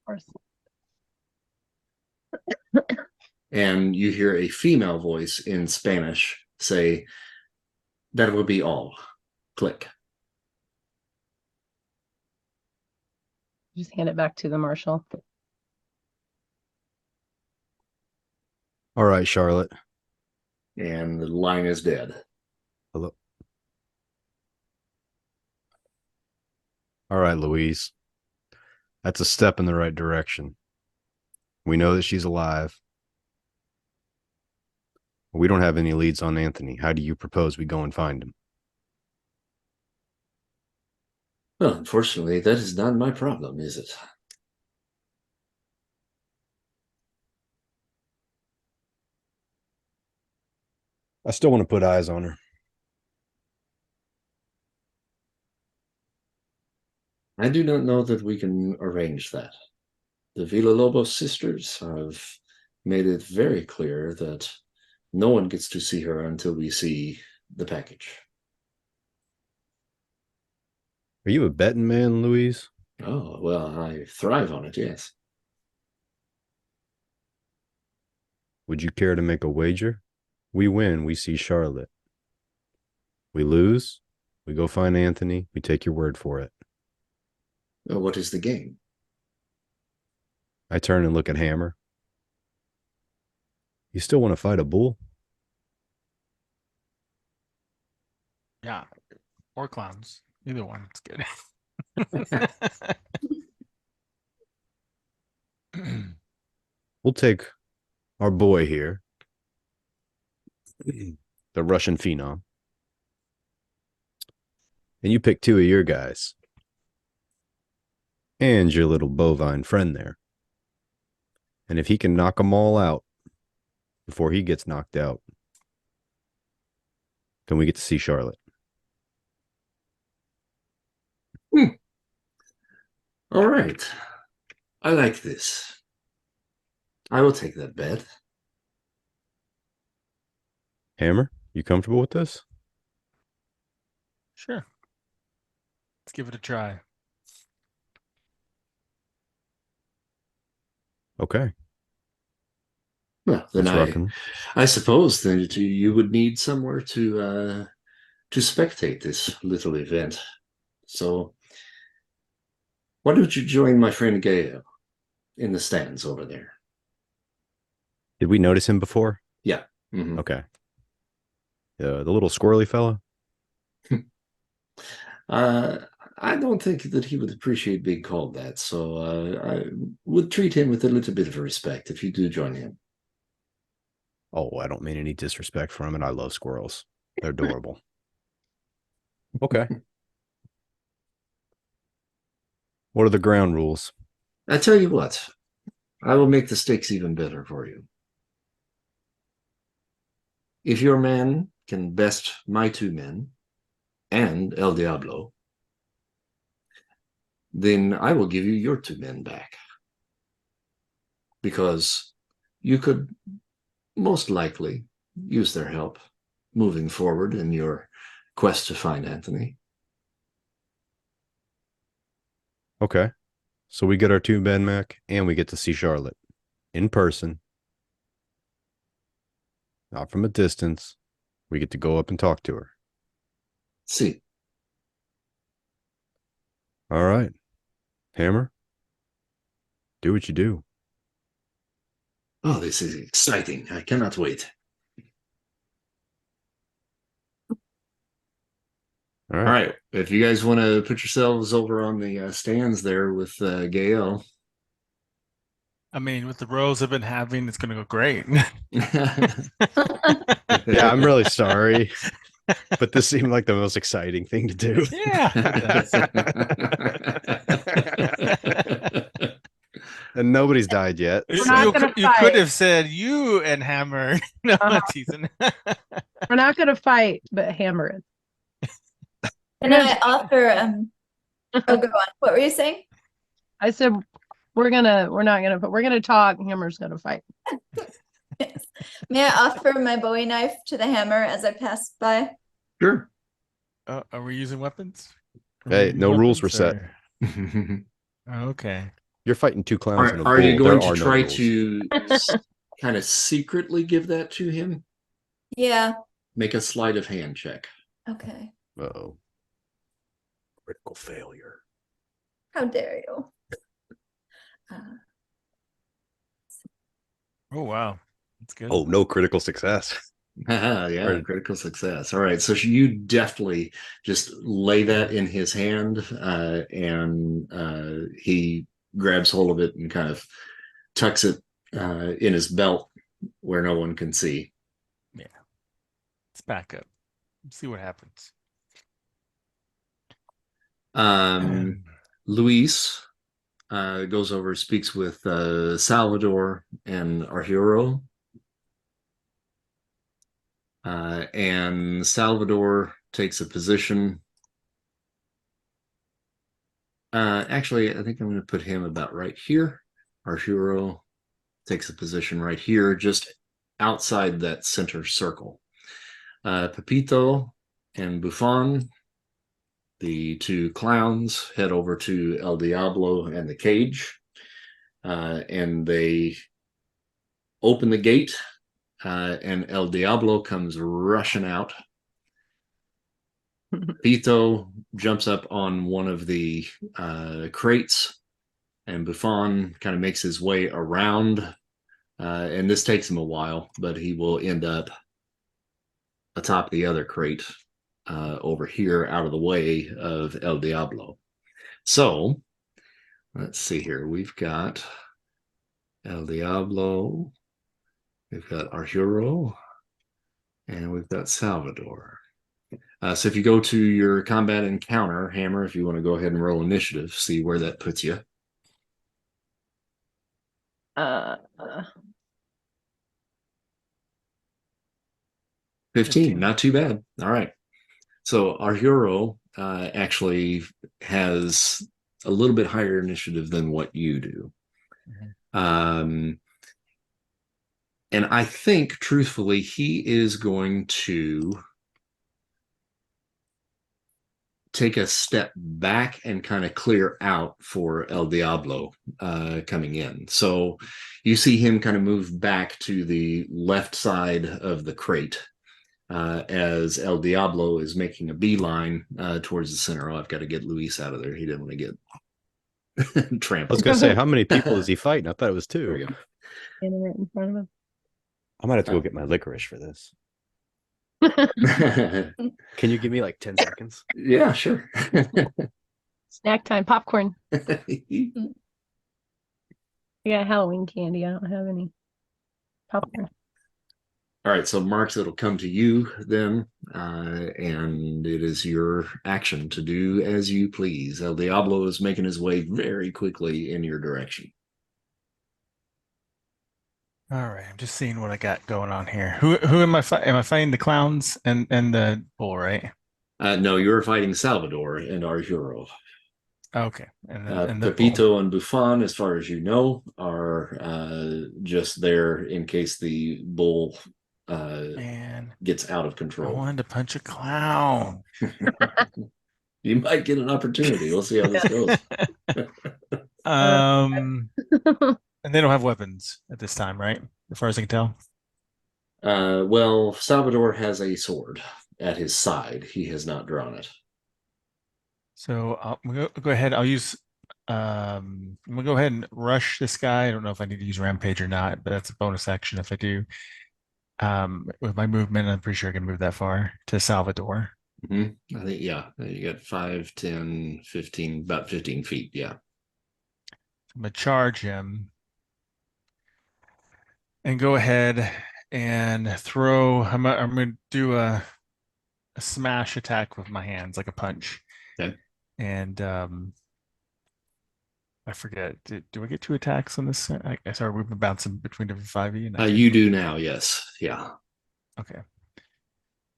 Of course. And you hear a female voice in Spanish say, "That will be all. Click." Just hand it back to the marshal. All right, Charlotte. And the line is dead. Hello. All right, Louise. That's a step in the right direction. We know that she's alive. We don't have any leads on Anthony. How do you propose we go and find him? Well, unfortunately, that is not my problem, is it? I still want to put eyes on her. I do not know that we can arrange that. The Villalobos sisters have made it very clear that no one gets to see her until we see the package. Are you a betting man, Louise? Oh, well, I thrive on it, yes. Would you care to make a wager? We win, we see Charlotte. We lose, we go find Anthony, we take your word for it. Well, what is the game? I turn and look at Hammer. You still want to fight a bull? Yeah. Or clowns. Either one. It's good. We'll take our boy here, the Russian phenom, and you pick two of your guys and your little bovine friend there. And if he can knock them all out before he gets knocked out, then we get to see Charlotte. All right. I like this. I will take that bet. Hammer, you comfortable with this? Sure. Let's give it a try. Okay. Well, then Let's rock 'em. I suppose that you would need somewhere to spectate this little event. So why don't you join my friend Gaio in the stands over there? Did we notice him before? Yeah. Mhm. Okay. The little squirrely fella? I don't think that he would appreciate being called that, so I would treat him with a little bit of respect if you do join him. Oh, I don't mean any disrespect for him, and I love squirrels. They're adorable. Okay. What are the ground rules? I tell you what, I will make the stakes even better for you. If your man can best my two men and El Diablo, then I will give you your two men back. Because you could most likely use their help moving forward in your quest to find Anthony. Okay. So we get our two Ben Mac and we get to see Charlotte in person. Not from a distance. We get to go up and talk to her. See. All right. Hammer, do what you do. Oh, this is exciting. I cannot wait. All All right. If you guys want to put yourselves over on the stands there with Gael. I mean, with the roles I've been having, it's going to go great. Yeah, I'm really sorry, but this seemed like the most exciting thing to do. Yeah. And nobody's died yet. We're not gonna You could fight. have said you and Hammer. No, I'm not teasing. We're not going to fight, but Hammer is. Can I offer oh, go on. What were you saying? I said we're gonna talk. Hammer's gonna fight. Yes. May I offer my Bowie knife to the Hammer as I pass by? Sure. Are we using weapons? Hey, no rules were set. Okay. You're fighting two clowns and a bull. Are you going There to are no try rules. to kind of secretly give that to him? Yeah. Make a sleight of hand check. Okay. Uh-oh. Critical failure. How dare you? Oh wow, that's good. Oh, no critical success. Yeah, Or- critical success. All right, so you deftly just lay that in his hand, and he grabs hold of it and kind of tucks it in his belt where no one can see. Yeah, let's back up. Let's see what happens. Luis goes over, speaks with Salvador and our hero. And Salvador takes a position. Actually, I think I'm going to put him about right here. Our hero takes a position right here, just outside that center circle. Pepito and Buffon, the two clowns, head over to El Diablo and the cage, and they open the gate, and El Diablo comes rushing out. Pepito jumps up on one of the crates, and Buffon kind of makes his way around. And this takes him a while, but he will end up atop the other crate over here out of the way of El Diablo. So let's see here. We've got El Diablo, we've got our hero, and we've got Salvador. So if you go to your combat encounter, Hammer, if you want to go ahead and roll initiative, see where that puts you. Uh, 15, not too bad. All right. So our hero actually has a little bit higher initiative than what you do. And I think, truthfully, he is going to take a step back and kind of clear out for El Diablo coming in. So you see him kind of move back to the left side of the crate as El Diablo is making a beeline towards the center. Oh, I've got to get Luis out of there. He didn't want to get I trampled. was gonna say, how many people is he fighting? I thought it was There we two. go. standing right in front of him. I might have to go get my licorice for this. Can you give me like 10 seconds? Yeah, sure. Snack time, popcorn. I got Halloween candy. I don't have any popcorn. All right, so Marks, it'll come to you then, and it is your action to do as you please. El Diablo is making his way very quickly in your direction. All right, I'm just seeing what I got going on here. Who am I fighting? Am I fighting the clowns and the bull, right? No, you're fighting Salvador and our hero. Okay, and the bull. Pepito and Buffon, as far as you know, are just there in case the bull Man, gets out of I control. wanted to punch a clown. You might get an opportunity. We'll see how this goes. And they don't have weapons at this time, right? As far as I can tell. Well, Salvador has a sword at his side. He has not drawn it. So I'm gonna go ahead. I'll use. I'm gonna go ahead and rush this guy. I don't know if I need to use rampage or not, but that's a bonus action if I do. With my movement, I'm pretty sure I can move that far to Salvador. Mm-hmm. I think, yeah, you got 5, 10, 15, about 15 feet. Yeah. I'm gonna charge him and go ahead and throw. I'm gonna do a smash attack with my hands, like a punch. Okay. And I forget. Do I get 2 attacks on this? Sorry, we've been bouncing between different 5e. And You do now, yes. Yeah. Okay.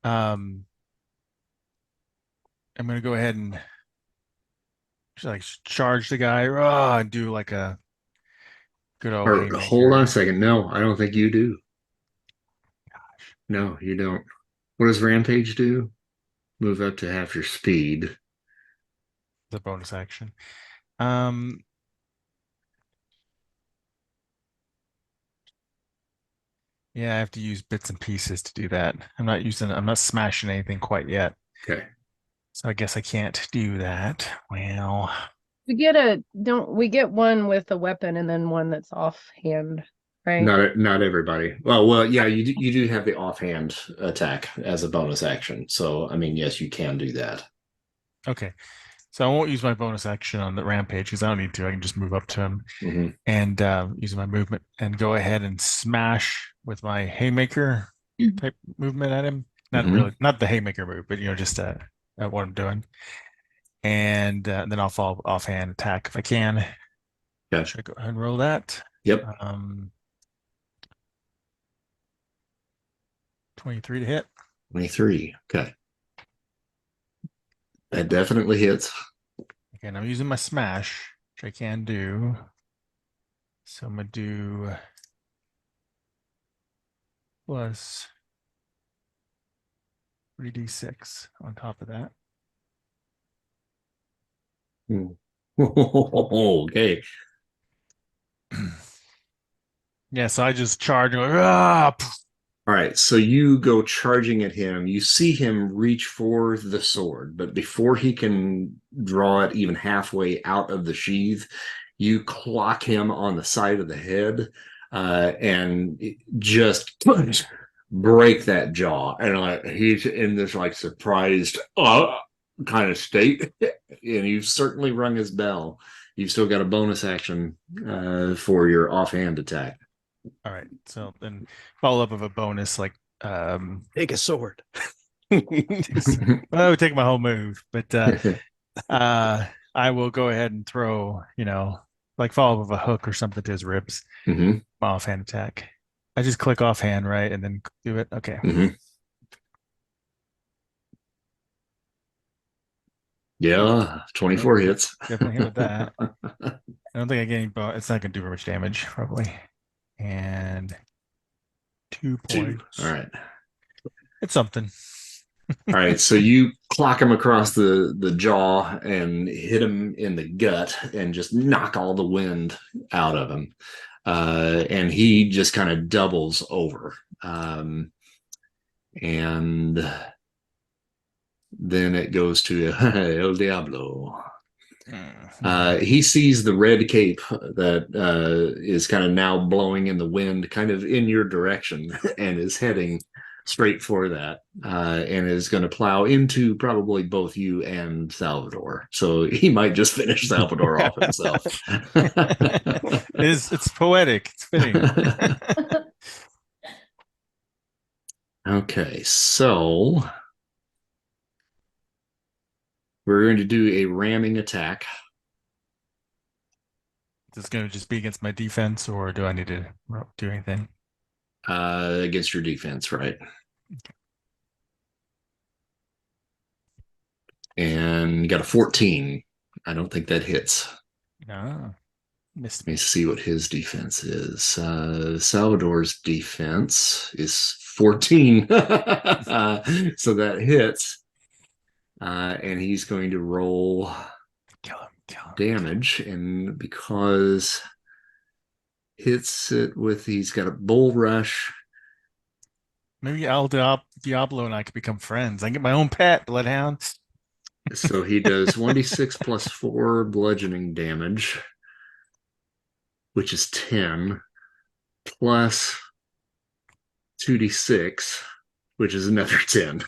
I'm gonna go ahead and just like charge the guy, and do like a good old Or haymaker. hold on a second. No, I don't think you do. No, you don't. What does Rampage do? Move up to half your speed. The bonus action. Yeah, I have to use bits and pieces to do that. I'm not smashing anything quite yet. Okay. So I guess I can't do that. Well, We get one with a weapon and then one that's offhand, right? Not everybody. Well, yeah, you do have the offhand attack as a bonus action. So, I mean, yes, you can do that. Okay. So I won't use my bonus action on the rampage because I don't need to. I can just move up to him Hmm. and use my movement and go ahead and smash with my haymaker type movement at him. Not Hmm. really, not the haymaker move, but just at what I'm doing. And then I'll fall offhand attack if I can. Okay. Should I go ahead and roll that? Yep. 23 to hit. 23. Okay. That definitely hits. Okay, and I'm using my smash, which I can do. So I'm gonna do plus 3d6 on top of that. Okay. Yeah, so I just charge and go, ah! All right. So you go charging at him. You see him reach for the sword, but before he can draw it even halfway out of the sheath, you clock him on the side of the head and just break that jaw. And like he's in this like surprised kind of state. And you've certainly rung his bell. You've still got a bonus action for your offhand attack. All right. So then follow up of a bonus like Take a sword. I would take my whole move, but I will go ahead and throw, like follow up of a hook or something to his ribs. Hmm. My offhand attack. I just click offhand, right, and then do it. Okay. Hmm. Yeah, 24 hits. Definitely hit with that. I don't think I get any it's not gonna do very much damage, probably. And 2 Two. points. All right. It's something. All right. So you clock him across the jaw and hit him in the gut and just knock all the wind out of him. And he just kind of doubles over. And then it goes to El Diablo. He sees the red cape that is kind of now blowing in the wind, kind of in your direction, and is heading straight for that, and is going to plow into probably both you and Salvador. So he might just finish Salvador off himself. It's poetic. It's fitting. Okay, so we're going to do a ramming attack. Is this going to just be against my defense, or do I need to do anything? Against your defense, right? And you got a 14. I don't think that hits. No, missed Let me me. see what his defense is. Salvador's defense is 14. So that hits. And he's going to roll Kill him. Kill him. damage. And because hits it with, he's got a bull rush. Maybe Diablo and I could become friends. I can get my own pet, Bloodhound. So he does 1d6 plus 4 bludgeoning damage, which is 10, plus 2d6, which is another 10.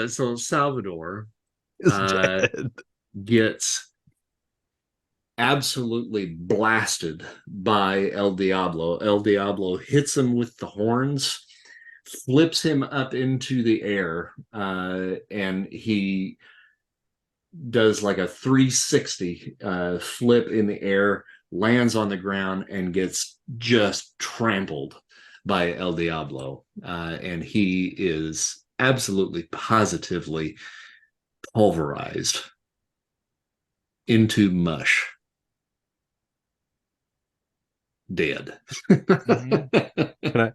So Salvador gets absolutely blasted by El Diablo. El Diablo hits him with the horns, flips him up into the air, and he does like a 360 flip in the air, lands on the ground, and gets just trampled by El Diablo. And he is absolutely positively pulverized into mush. Dead. Can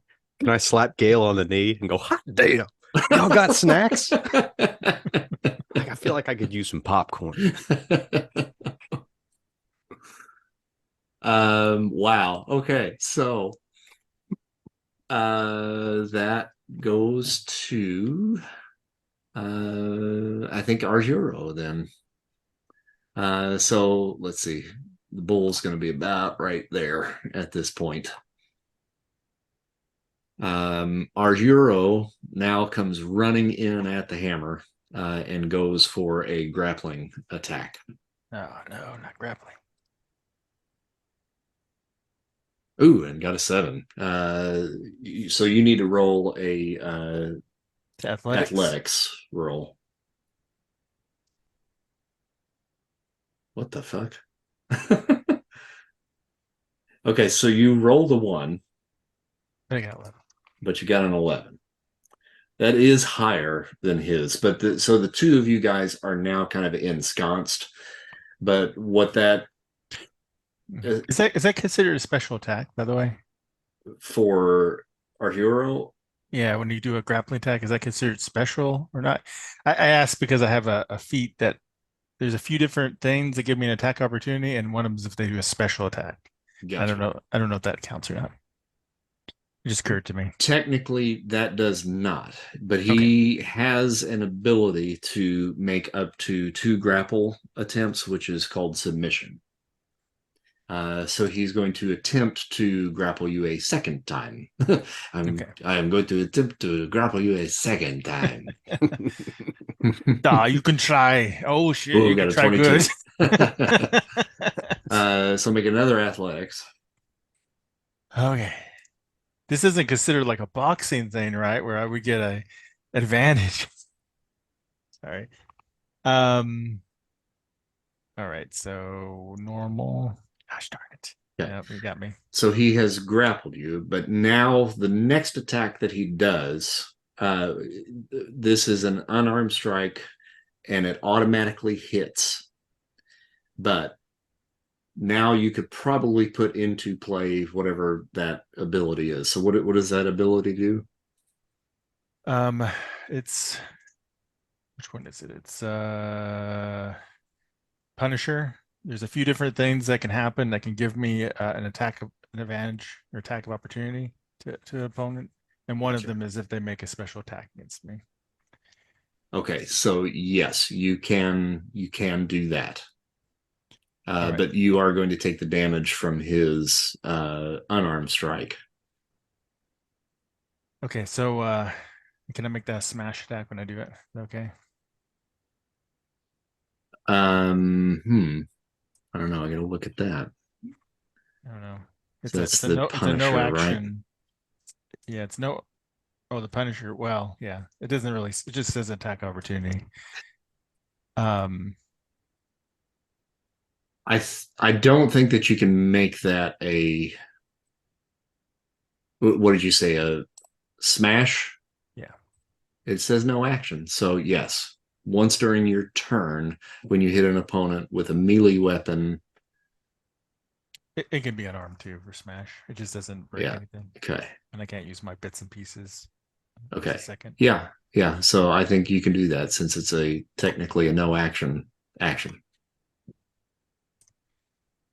I slap Gail on the knee and go, hot damn, y'all got snacks? I feel like I could use some popcorn. Wow. Okay. So that goes to I think Arjuro then. So let's see. The bull's going to be about right there at this point. Our hero now comes running in at the hammer and goes for a grappling attack. Oh no, not grappling. Ooh, and got a 7. So you need to roll a athletics roll. What the fuck? Okay, so you roll the 1, I got 11. but you got an 11. That is higher than his, but so the two of you guys are now kind of ensconced. But what that Is that considered a special attack, by the way? for our hero, Yeah, when you do a grappling attack, is that considered special or not? I ask because I have a feat that there's a few different things that give me an attack opportunity, and one of them is if they do a special attack. gotcha. I don't know if that counts or not. It just occurred to me. Technically, that does not, but he has an ability to make up to 2 grapple attempts, which is called submission. So he's going to attempt to grapple you a second time. I am going to attempt to grapple you a second time. You can try. Oh shit, Ooh, you got can a try 22. good. So make another athletics. Okay. This isn't considered like a boxing thing, right? Where I would get a advantage. Sorry. All right, so normal. Gosh darn it. Okay. Yeah, you got me. So he has grappled you, but now the next attack that he does, this is an unarmed strike and it automatically hits. But now you could probably put into play whatever that ability is. So what does that ability do? It's which one is it? It's Punisher. There's a few different things that can happen that can give me an advantage or attack of opportunity to an opponent, and one of them is if they make a special attack against me. Okay, so yes, you can do that. Right. But you are going to take the damage from his unarmed strike. Okay, so can I make that a smash attack when I do it? Okay. I don't know. I gotta look at that. I don't know. So that's the It's a no Punisher, right? action. Yeah, it's no. Oh, the Punisher. Well, yeah, it doesn't really. It just says attack opportunity. I don't think that you can make that a. What did you say? A smash? Yeah. It says no action. So yes, once during your turn, when you hit an opponent with a melee weapon. It can be unarmed too for smash. It just doesn't break anything. Okay. And I can't use my bits and pieces. Okay. A second. Yeah. Yeah. So I think you can do that since it's technically a no action.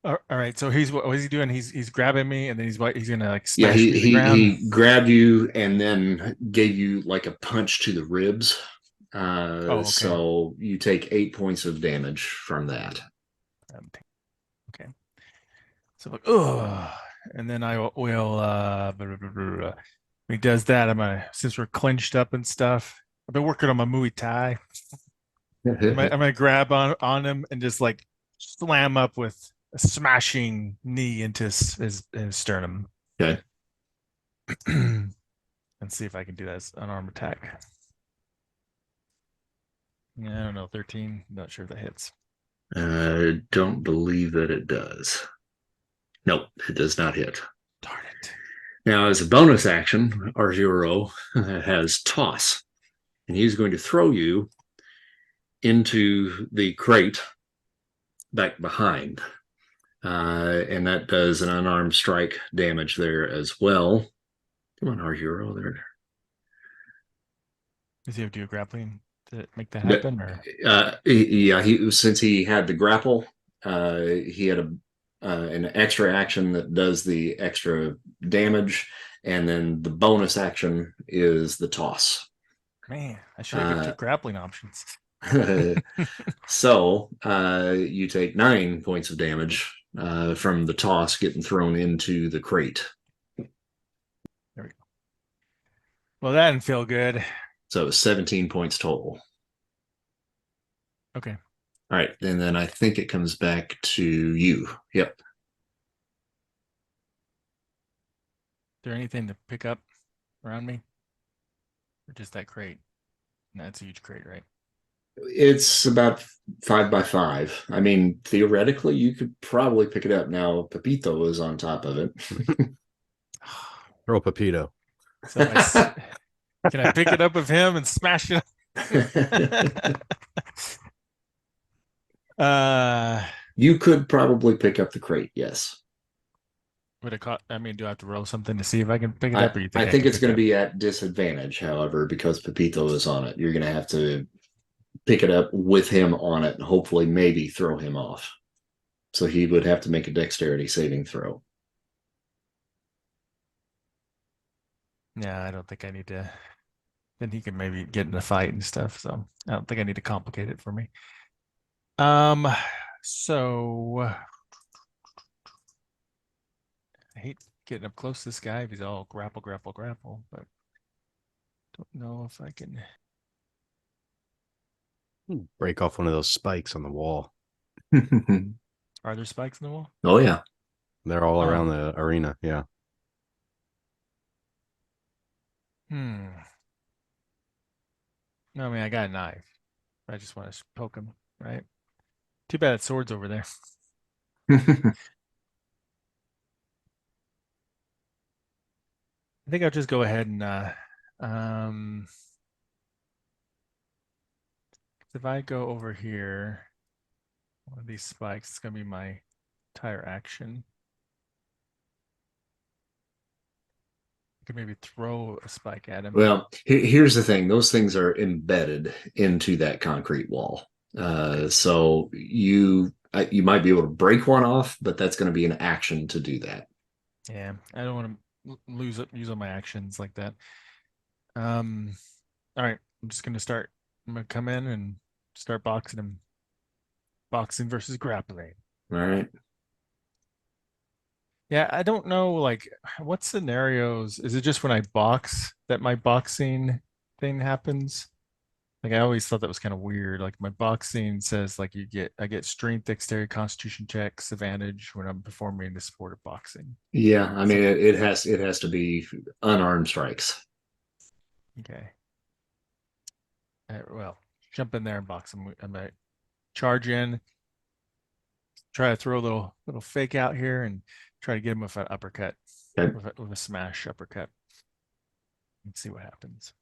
All right. So what is he doing? He's grabbing me, and then he's gonna like Yeah, smash me to the ground. he grabbed you and then gave you like a punch to the ribs. Okay. So you take 8 points of damage from that. Okay. So like, oh, and then I will. When he does that, since we're clenched up and stuff. I've been working on my Muay Thai. I'm gonna grab on him and just like slam up with a smashing knee into his sternum. Okay. And see if I can do that as unarmed attack. Yeah, I don't know, 13. Not sure if that hits. I don't believe that it does. Nope, it does not hit. Darn it. Now, as a bonus action, our hero has toss, and he's going to throw you into the crate back behind. And that does an unarmed strike damage there as well. Come on, our hero there. Does he have to do grappling to make that happen? Or Since he had the grapple, he had an extra action that does the extra damage, and then the bonus action is the toss. man, I should have took grappling options. So you take 9 points of damage from the toss getting thrown into the crate. Well, that didn't feel good. So 17 points total. Okay. All right. And then I think it comes back to you. Yep. Is there anything to pick up around me? Or just that crate? No, it's a huge crate, right? It's about 5 by 5. I mean, theoretically, you could probably pick it up. Now, Pepito is on top of it. Throw Pepito. So can I pick it up with him and smash it? You could probably pick up the crate, yes. Would it cost? I mean, do I have to roll something to see if I can pick it up? Or you I think think can it's pick going it to be at disadvantage, however, because Pepito is on it. You're going to have to pick it up with him on it and hopefully maybe throw him off. So he would have to make a dexterity saving throw. Yeah, I don't think I need to. Then he can maybe get in a fight and stuff. So I don't think I need to complicate it for me. So I hate getting up close to this guy if he's all grapple, but don't know if I can. Break off one of those spikes on the wall. Are there spikes in the wall? Oh, yeah. They're all around the arena. Yeah. No, I mean, I got a knife. I just want to poke him, right? Too bad that sword's over there. I think I'll just go ahead and if I go over here, one of these spikes, it's gonna be my entire action. I could maybe throw a spike at him. Well, here's the thing. Those things are embedded into that concrete wall. So you might be able to break one off, but that's going to be an action to do that. Yeah, I don't want to use all my actions like that. All right, I'm just gonna start. I'm gonna come in and start boxing him. Boxing versus grappling. All right. Yeah, I don't know, like, what scenarios is it just when I box that my boxing thing happens? Like, I always thought that was kind of weird. Like, my boxing says like I get strength, dexterity, constitution checks, advantage when I'm performing the sport of boxing. Yeah, I mean it has to be unarmed strikes. Okay. Well, jump in there and box him. I might charge in, try to throw a little fake out here, and try to get him with an uppercut, Okay. with a smash uppercut. Let's see what happens.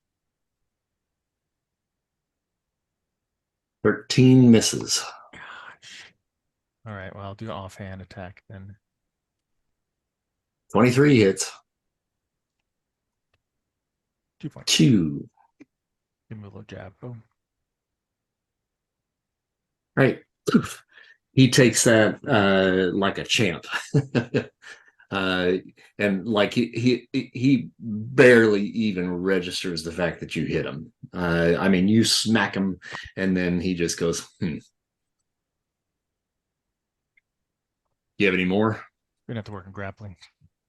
13 misses. Gosh. All right. Well, I'll do offhand attack then. 23 hits. 2 points. 2. Give him a little jab. Boom. Right. He takes that like a champ. And like he barely even registers the fact that you hit him. I mean, you smack him, and then he just goes, You have any more? We're gonna have to work on grappling.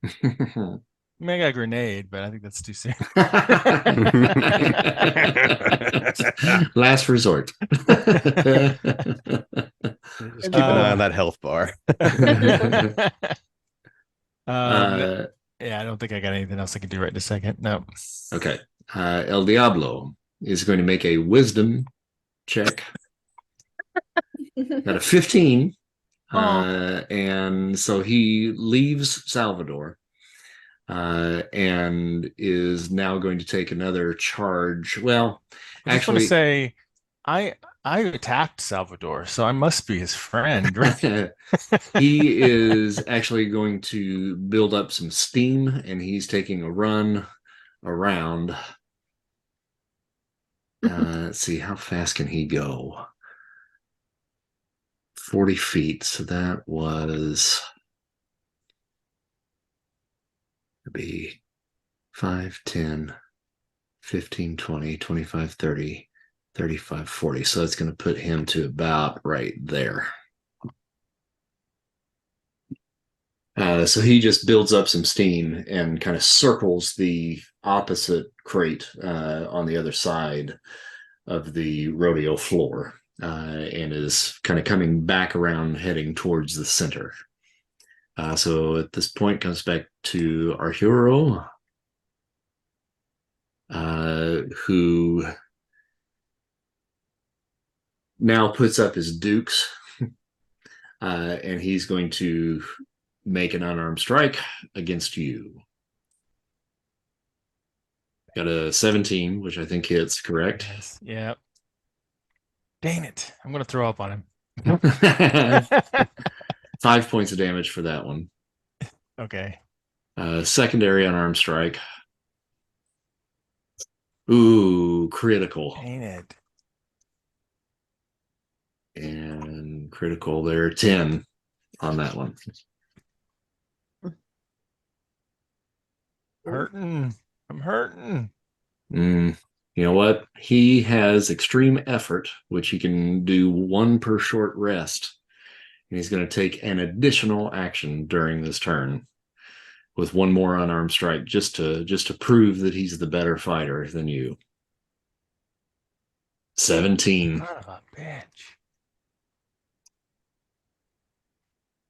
I mean, I got a grenade, but I think that's too soon. Last resort. Just keep an eye on that health bar. Yeah, I don't think I got anything else I can do right in a second. No. Okay. El Diablo is going to make a wisdom check. Got a 15. And so he leaves Salvador and is now going to take another charge. Well, I just want to say I attacked Salvador, so I must be his friend, right? He is actually going to build up some steam, and he's taking a run around. Let's see, how fast can he go? 40 feet. So that was be 5, 10, 15, 20, 25, 30, 35, 40. So that's going to put him to about right there. So he just builds up some steam and kind of circles the opposite crate on the other side of the rodeo floor and is kind of coming back around, heading towards the center. So at this point, comes back to our hero, who now puts up his dukes, and he's going to make an unarmed strike against you. Got a 17, which I think hits, correct? Yes. Yeah. Dang it. I'm going to throw up on him. 5 points of damage for that one. Okay. Secondary unarmed strike. Ooh, critical. Dang it. And critical there, 10 on that one. Hurting. I'm hurting. You know what? He has extreme effort, which he can do 1 per short rest. And he's going to take an additional action during this turn with 1 more unarmed strike, just to prove that he's the better fighter than you. 17. Son of a bitch.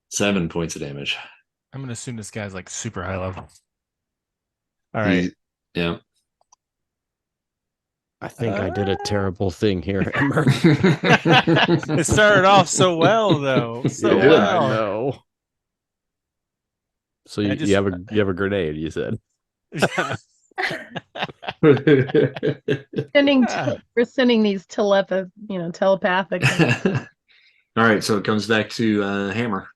7 points of damage. I'm going to assume this guy's like super high level. All right. Yeah. I think I did a terrible thing here, Emmer. It started off so well, though. So Yeah, well. I know. So I you just- have a grenade, you said. We're sending these telepathic. All right, so it comes back to Hammer.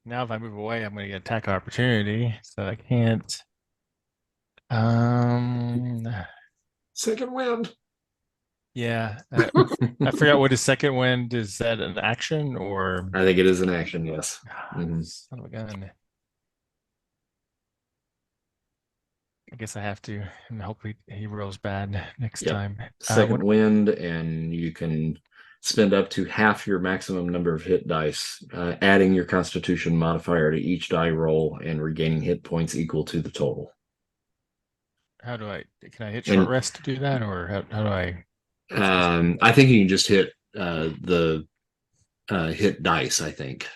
Now, if I move away, I'm going to get attack opportunity, so I can't. Second wind. Yeah. I forgot what his second wind is. Is that an action or? I think it is an action, yes. Mhm. Son of a gun. I guess I have to, and hopefully he rolls bad next Yep. time. Second wind, and you can spend up to half your maximum number of hit dice, adding your Constitution modifier to each die roll and regaining hit points equal to the total. How do can I hit short rest to do that, or how do I? I think you can just hit the hit dice, I think.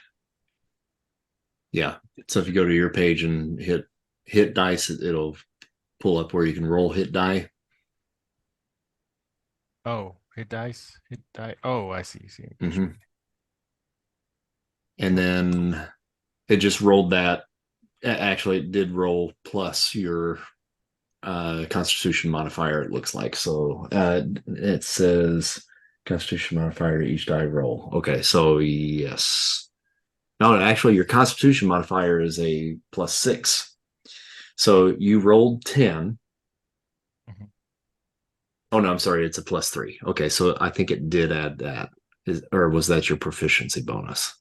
Yeah. So if you go to your page and hit dice, it'll pull up where you can roll hit die. Oh, hit dice, hit die. Oh, I see. Mm-hmm. And then it just rolled that. Actually, it did roll plus your Constitution modifier, it looks like. So it says Constitution modifier to each die roll. Okay, so yes. No, actually, your Constitution modifier is a +6. So you rolled 10. Mhm. Oh, no, I'm sorry. It's a +3. Okay, so I think it did add that. Or was that your proficiency bonus?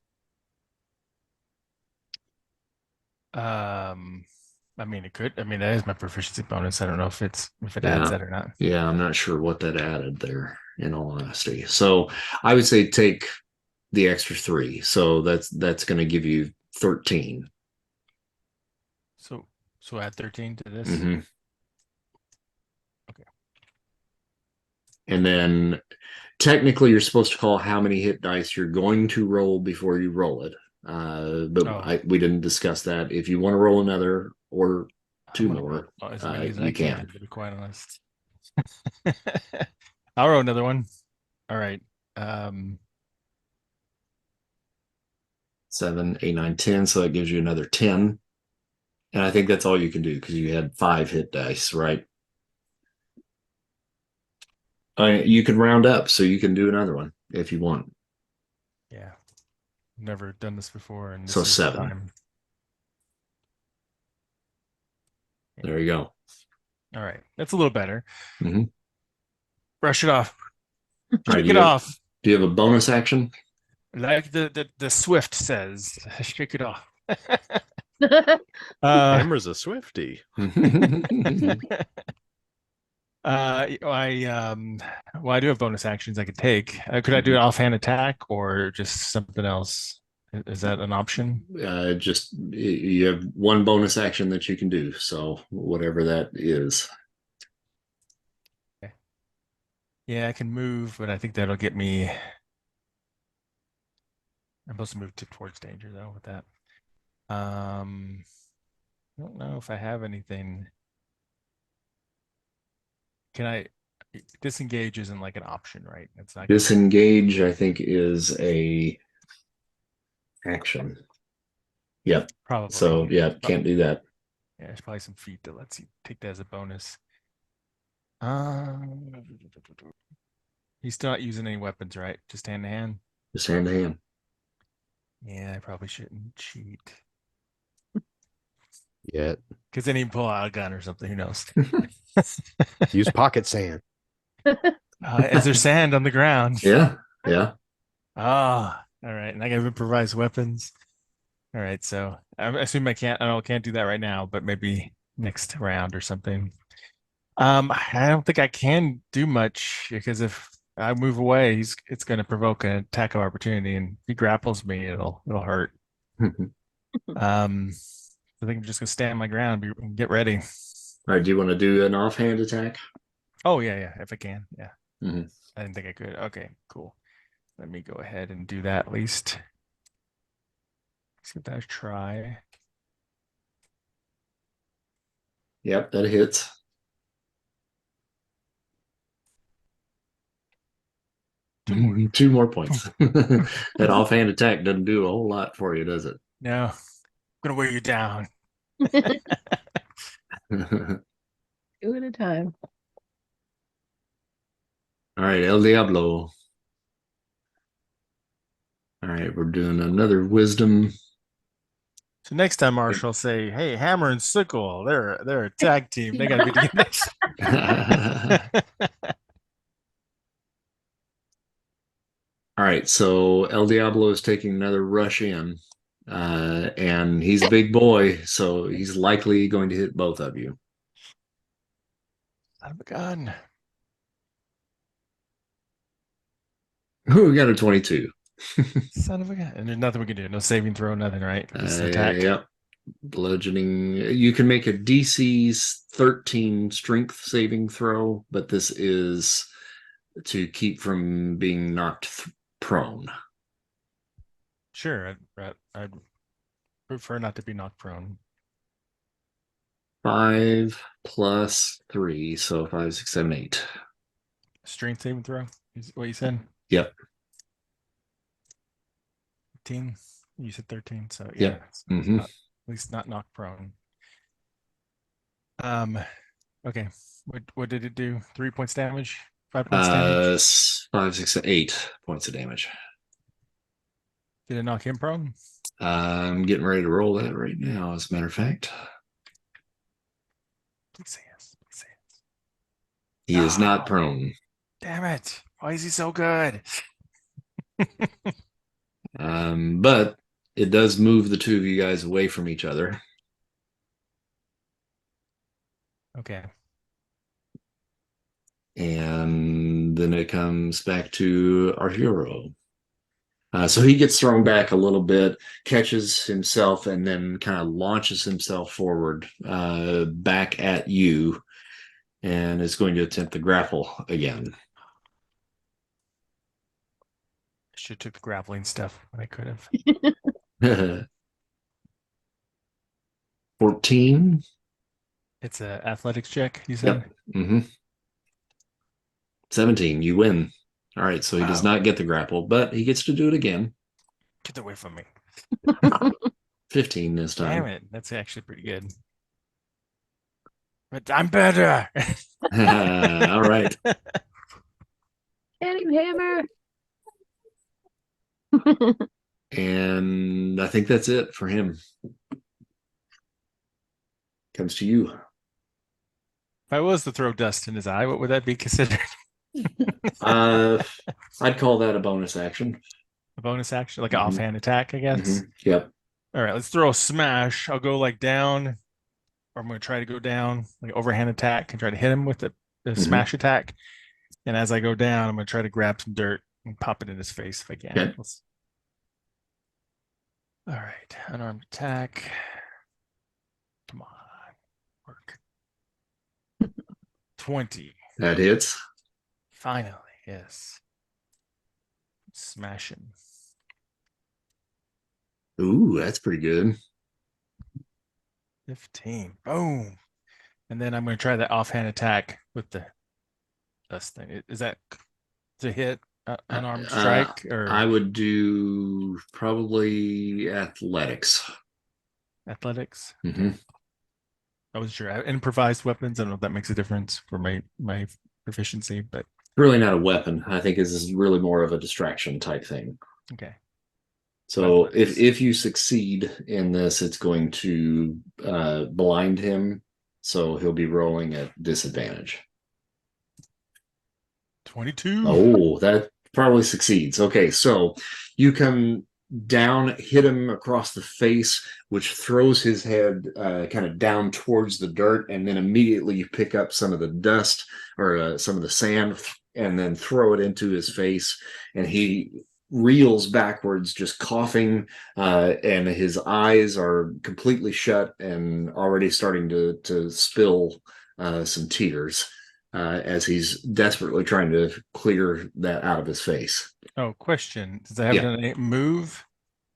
I mean, it could. I mean, that is my proficiency bonus. I don't know if it adds that or not. Yeah, I'm not sure what that added there, in all honesty. So I would say take the extra 3. So that's going to give you 13. So add 13 to this. Mhm. Okay. And then technically you're supposed to call how many hit dice you're going to roll before you roll it. But we didn't discuss that. If you want to roll another or 2 more, as many as you I can. to be quite honest. I'll roll another one. All right. 7, 8, 9, 10. So that gives you another 10. And I think that's all you can do because you had 5 hit dice, right? You can round up, so you can do another one if you want. Yeah. Never done this before. And this So is 7. time. There you go. All right. That's a little better. Mm-hmm. Brush it off. All right, Shake it off. Do you have a bonus action? Like the Swift says, shake it off. Hammer's a Swifty. Well, I do have bonus actions I could take. Could I do an offhand attack or just something else? Is that an option? Just you have one bonus action that you can do, so whatever that is. Yeah, I can move, but I think that'll get me. I'm supposed to move towards danger though with that. I don't know if I have anything. Can I disengage isn't like an option, right? It's not Disengage, I think, is a action. Yep. probably. So yeah, can't do that. Yeah, there's probably some feat that lets you take that as a bonus. Um, he's still not using any weapons, right? Just hand to hand. Just hand to hand. Yeah, I probably shouldn't cheat. Yet. Because then he can pull out a gun or something. Who knows? Use pocket sand. Is there sand on the ground? Yeah. Yeah. Ah, all right. And I can improvise weapons. All right. So I assume I can't do that right now, but maybe next round or something. I don't think I can do much because if I move away, it's going to provoke an attack of opportunity, and if he grapples me, it'll hurt. I think I'm just gonna stand my ground and get ready. All right. Do you want to do an offhand attack? Oh yeah, if I can, yeah. Mm-hmm. I didn't think I could. Okay, cool. Let me go ahead and do that at least. Let's give that a try. Yep, that hits. Two more points. That offhand attack doesn't do a whole lot for you, does it? No, I'm gonna wear you down. Two at a time. All right, El Diablo. All right, we're doing another wisdom. So next time, Marshall, say, "Hey, Hammer and Sickle, they're a tag team. They gotta be together." All right, so El Diablo is taking another rush in, and he's a big boy, so he's likely going to hit both of you. Son of a gun. Who got a 22? Son of a gun. And there's nothing we can do. No saving throw, nothing, right? Just attack. Yep. Bludgeoning. You can make a DC's 13 strength saving throw, but this is to keep from being knocked prone. Sure, I'd prefer not to be knocked prone. 5 plus 3, so 5, 6, 7, 8. Strength saving throw is what you said? Yep. 15. You said 13, so yeah. Yep. Mm-hmm. At least not knocked prone. Okay. What did it do? 3 points damage? 5 points damage? 5, 6, 8 points of damage. Did it knock him prone? I'm getting ready to roll that right now, as a matter of fact. Please say yes. Please say yes. He is not prone. Damn it. Why is he so good? But it does move the two of you guys away from each other. Okay. And then it comes back to our hero. So he gets thrown back a little bit, catches himself, and then kind of launches himself forward back at you, and is going to attempt the grapple again. I should have took the grappling stuff when I could have. 14. It's a athletics check, you said? Yep. Mm-hmm. 17. You win. All right, so he does Wow. not get the grapple, but he gets to do it again. Get away from me. 15 this time. Damn it. That's actually pretty good. But I'm better. All right. Get him, Hammer. And I think that's it for him. Comes to you. If I was to throw dust in his eye, what would that be considered? I'd call that a bonus action. A bonus action? Like an Mhm. offhand attack, I guess? Mhm. Yep. All right, let's throw a smash. I'll go like down, or I'm going to try to go down, like overhand attack and try to hit him with it. the smash attack. And as I go down, I'm going to try to grab some dirt and pop it in his face if I can. Okay. All right. Unarmed attack. Come on. Work. 20. That hits. Finally. Yes. Smash him. Ooh, that's pretty good. 15. Boom. And then I'm going to try that offhand attack with the dust thing. Is that to hit unarmed strike? Or I would do probably athletics. athletics? Mm-hmm. I wasn't sure. Improvised weapons. I don't know if that makes a difference for my proficiency, but Really not a weapon. I think this is really more of a distraction type thing. okay. So Athletics. if you succeed in this, it's going to blind him. So he'll be rolling at disadvantage. 22. Oh, that probably succeeds. Okay, so you come down, hit him across the face, which throws his head kind of down towards the dirt, and then immediately you pick up some of the dust or some of the sand and then throw it into his face, and he reels backwards, just coughing, and his eyes are completely shut and already starting to spill some tears. As he's desperately trying to clear that out of his face. Oh, question. Does I have done a move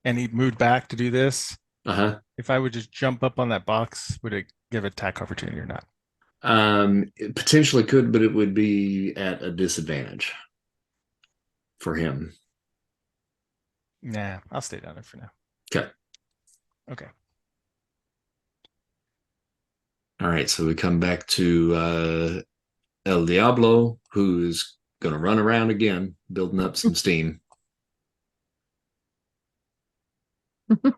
and he moved back to do this? Uh-huh. If I would just jump up on that box, would it give attack opportunity or not? It potentially could, but it would be at a disadvantage for him. Nah, I'll stay down there for now. Okay. Okay. All right, so we come back to El Diablo, who's going to run around again, building up some steam. All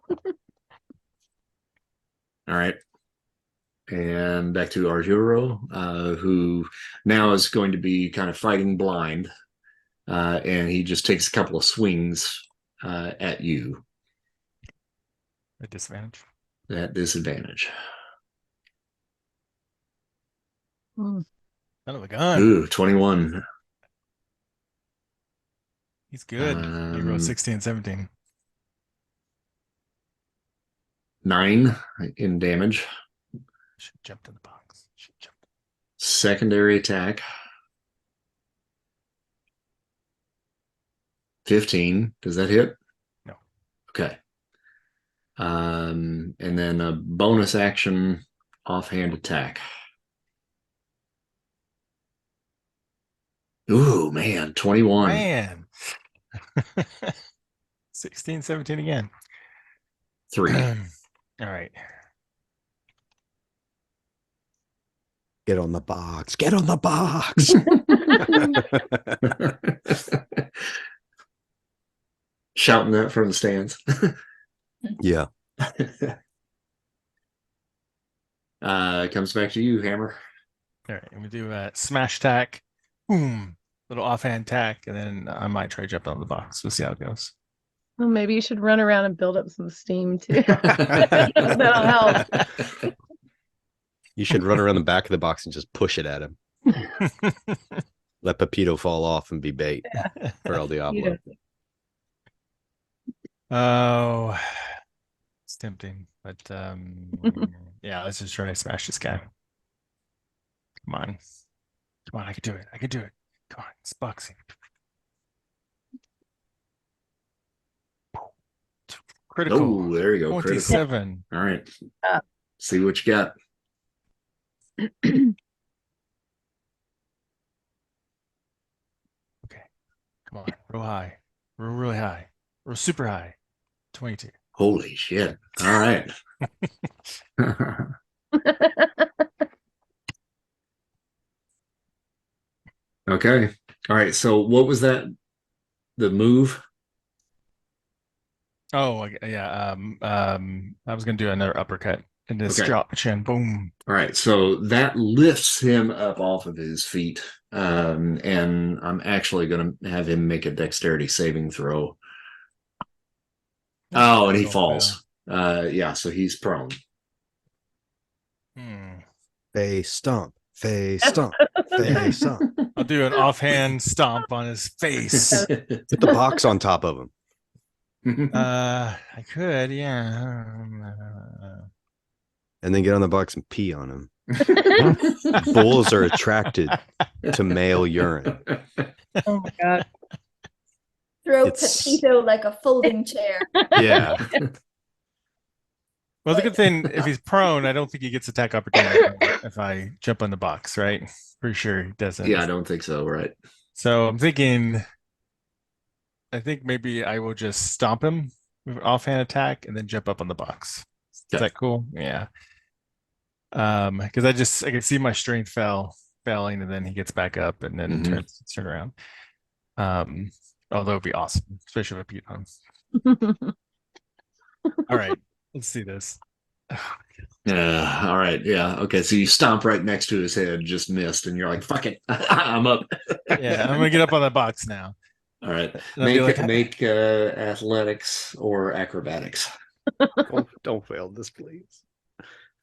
right. And back to Arturo, who now is going to be kind of fighting blind. And he just takes a couple of swings at you. At disadvantage. At disadvantage. Son of a gun. Ooh, 21. He's good. He rolled 16 and 17. 9 in damage. Should jump in the box. Should jump. Secondary attack. 15. Does that hit? No. Okay. And then a bonus action offhand attack. Ooh, man, 21. Man. 16, 17 again. 3. All right. Get on the box. Get on the box. Shouting that from the stands. Yeah. Comes back to you, Hammer. All right. I'm going to do a smash attack. Boom. Little offhand attack. And then I might try to jump on the box. We'll see how it goes. Well, maybe you should run around and build up some steam too. That'll help. You should run around the back of the box and just push it at him. Let Pepito fall off and be bait for El Diablo. Oh, it's tempting, but yeah, let's just try to smash this guy. Come on. Come on, I can do it. I can do it. Come on, it's boxing. Critical. Oh, there you go. 27. Critical. All right. See what you got. Okay. Come on. Real high. Real really high. Real super high. 22. Holy shit. All right. Okay. All right. So what was that? The move? Oh, yeah. I was gonna do another uppercut and just Okay. drop chin. Boom. All right. So that lifts him up off of his feet. And I'm actually going to have him make a dexterity saving throw. Oh, and he falls. Yeah, so he's prone. Face stomp. Face stomp. Face stomp. I'll do an offhand stomp on his face. Put the box on top of him. I could, yeah. And then get on the box and pee on him. Bulls are attracted to male urine. Oh my god. Throw It's- Pepito like a folding chair. Yeah. Well, the good thing, if he's prone, I don't think he gets attack opportunity if I jump on the box, right? Pretty sure he doesn't. Yeah, I don't think so. Right. So I'm thinking, I think maybe I will just stomp him with an offhand attack and then jump up on the box. Is Okay. that cool? Yeah. Because I can see my strength failing, and then he gets back up and then Mhm. turn around. Although it'd be awesome, especially if I beat him. All right, let's see this. Yeah. All right. Yeah. Okay. So you stomp right next to his head, just missed, and you're like, "Fuck it, I'm up." Yeah, I'm gonna get up on the box now. All right. And I'll be Make like, make athletics or acrobatics. Don't fail this, please.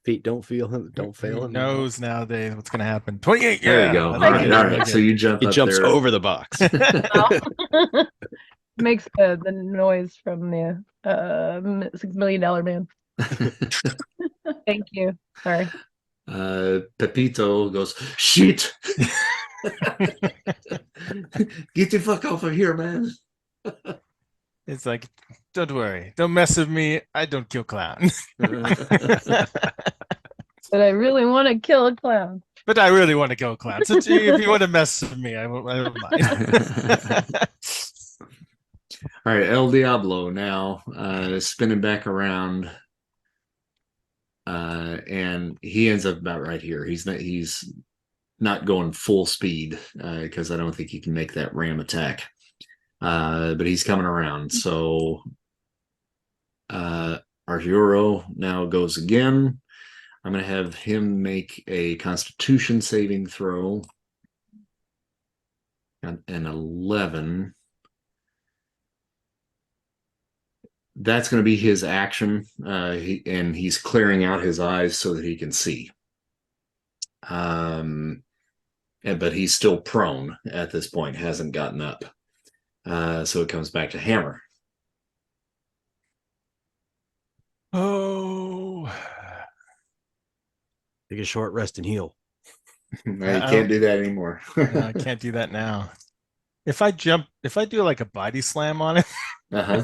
Pete, don't fail him. Don't fail who him. knows nowadays what's gonna happen? 28. There yeah, you go. I All like right. it, All I right. like So it. you jump He up jumps there. over the box. Makes the noise from the $6 million man. Thank you. Sorry. Pepito goes, "Shit! Get the fuck off of here, man!" It's like, don't worry, don't mess with me. I don't kill clowns. But I really want to kill a clown. But I really want to kill clowns. So if you want to mess with me, I don't mind. All right, El Diablo now spinning back around, and he ends up about right here. He's not going full speed because I don't think he can make that ram attack. But he's coming around. So Arturo now goes again. I'm going to have him make a Constitution saving throw. An 11. That's going to be his action, and he's clearing out his eyes so that he can see. But he's still prone at this point, hasn't gotten up. So it comes back to Hammer. Oh, Take a short rest and heal. No, you can't do that anymore. no, I can't do that now. If I do like a body slam on it, Uh-huh.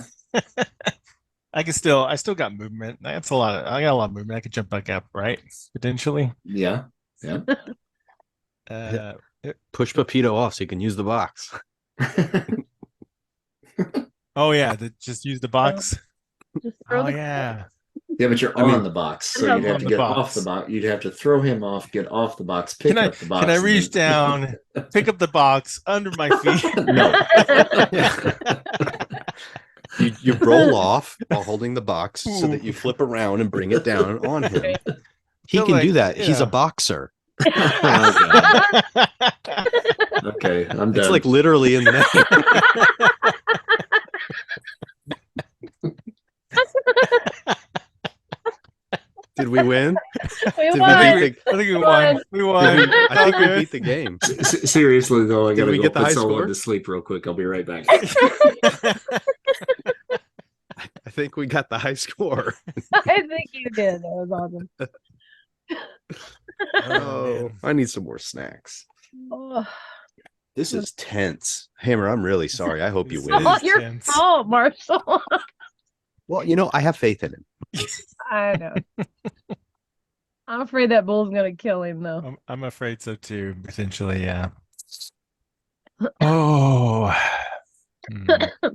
I still got movement. That's I got a lot of movement. I could jump back up, right? Potentially. Yeah. Yeah. Push Pepito off so you can use the box. Oh yeah, just use the box. Just throw Oh the yeah. Yeah, but you're on the box, so you'd have on to the get box. off the box. You'd have to throw him off, get off the box, pick up the box. Can I and reach then- down, pick up the box under my feet? No. You roll off while holding the box so that you flip around and bring it down on him. He So, can like, do that. He's yeah. a boxer. Oh, God. Okay, I'm done. It's like literally in the name. Did we win? We Did we won. beat I think we won. won. We won. I think we beat the game. Seriously though, I Did gotta we go get the put high someone score? to sleep real quick. I'll be right back. I think we got the high score. I think you did. That was awesome. Oh, I need some more snacks. Oh, This is tense. Hammer, I'm really sorry. I hope you This win. is all your tense. fault, Marshall. Well, I have faith in him. I know. I'm afraid that bull's gonna kill him though. I'm afraid so too. Potentially, yeah. Oh. Hmm.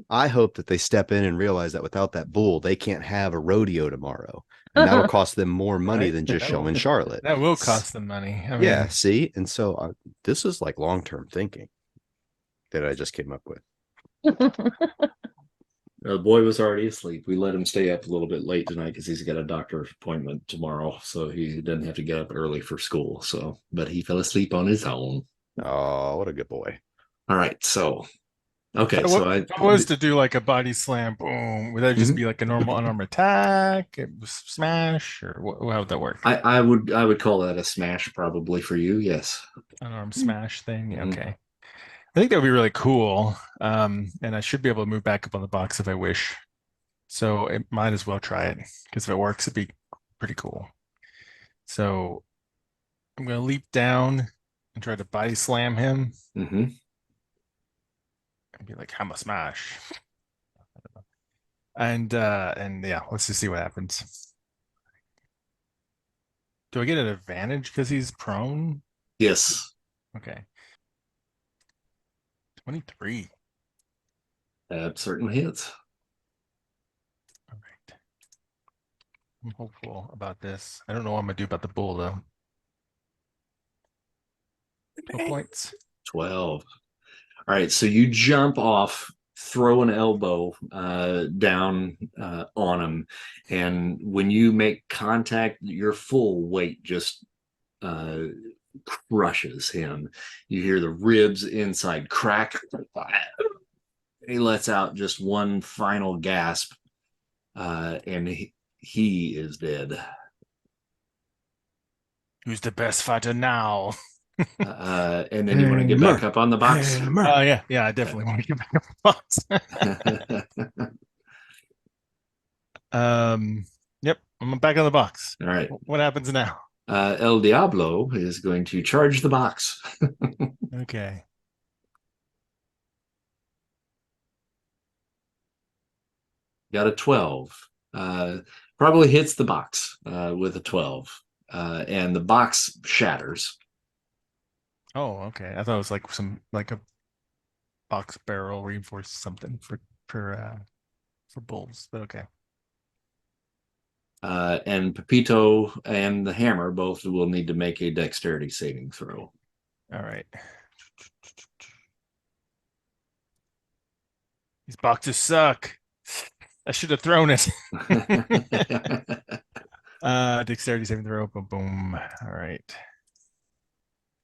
I hope that they step in and realize that without that bull, they can't have a rodeo tomorrow. And that'll cost them more money Right. than just That showing will- Charlotte. That will cost them money. I mean, Yeah, see? And so this is like long-term thinking that I just came up with. The boy was already asleep. We let him stay up a little bit late tonight because he's got a doctor's appointment tomorrow, so he doesn't have to get up early for school. But he fell asleep on his own. Oh, what a good boy. All right, so Okay, If I, so wa- if I was to do like a body slam, boom, would that just be like a normal unarmed attack, smash, or how would that work? I would call that a smash probably for you. Yes. Unarmed smash thing. Mhm. Okay. I think that would be really cool. And I should be able to move back up on the box if I wish. So it might as well try it because if it works, it'd be pretty cool. So I'm gonna leap down and try to body slam him hmm and be like, "Hammer smash!" And yeah, let's just see what happens. Do I get an advantage because he's prone? Yes, Okay, 23. that certainly hits. All right. I'm hopeful about this. I don't know what I'm gonna do about the bull though. 12 points. 12. All right, so you jump off, throw an elbow down on him, and when you make contact, your full weight just uh, crushes him. You hear the ribs inside crack. He lets out just one final gasp, and he is dead. Who's the best fighter now? And then you want to get back up on the box? Oh yeah, I definitely want to get back up the box. Yep, I'm back on the box. All right. What happens now? El Diablo is going to charge the box. Okay. Got a 12. Probably hits the box with a 12. And the box shatters. Oh, okay. I thought it was like a box barrel reinforced something for bulls, but okay. And Pepito and the hammer both will need to make a dexterity saving throw. All right. These boxes suck. I should have thrown it. Dexterity saving throw. Boom, boom. All right.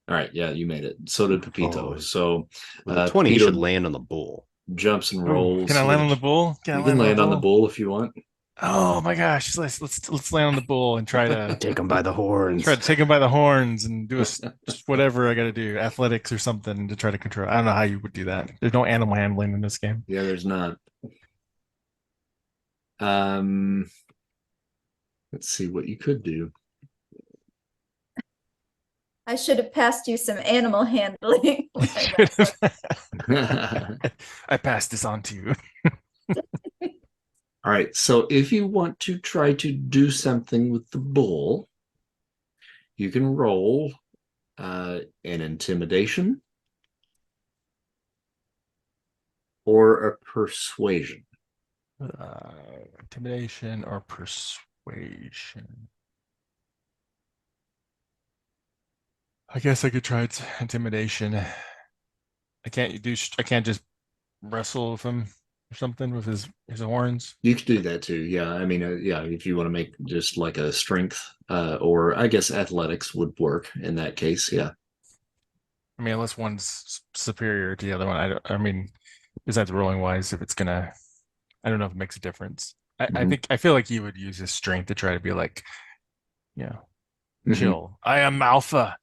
All right, yeah, you made it. So did Pepito. Oh, So with a 20, he Pepito should land on the bull. jumps and Ooh, rolls. can I land on the bull? You can land on the bull if you want. Oh my gosh! Let's land on the bull and try to Take him by the horns. try to take him by the horns and do whatever I got to do, athletics or something to try to control. I don't know how you would do that. There's no animal handling in this game. Yeah, there's not. Let's see what you could do. I should have passed you some animal handling. I passed this on to you. All right, so if you want to try to do something with the bull, you can roll an intimidation or a persuasion. Intimidation or persuasion. I guess I could try intimidation. I can't just wrestle with him or something with his horns. You could do that too. Yeah, I mean, yeah, if you want to make just like a strength, or I guess athletics would work in that case. Yeah. I mean, unless one's superior to the other one. I mean, besides rolling wise, if it's gonna, I don't know if it makes a difference. I feel like he would use his strength to try to be like, chill. I am alpha,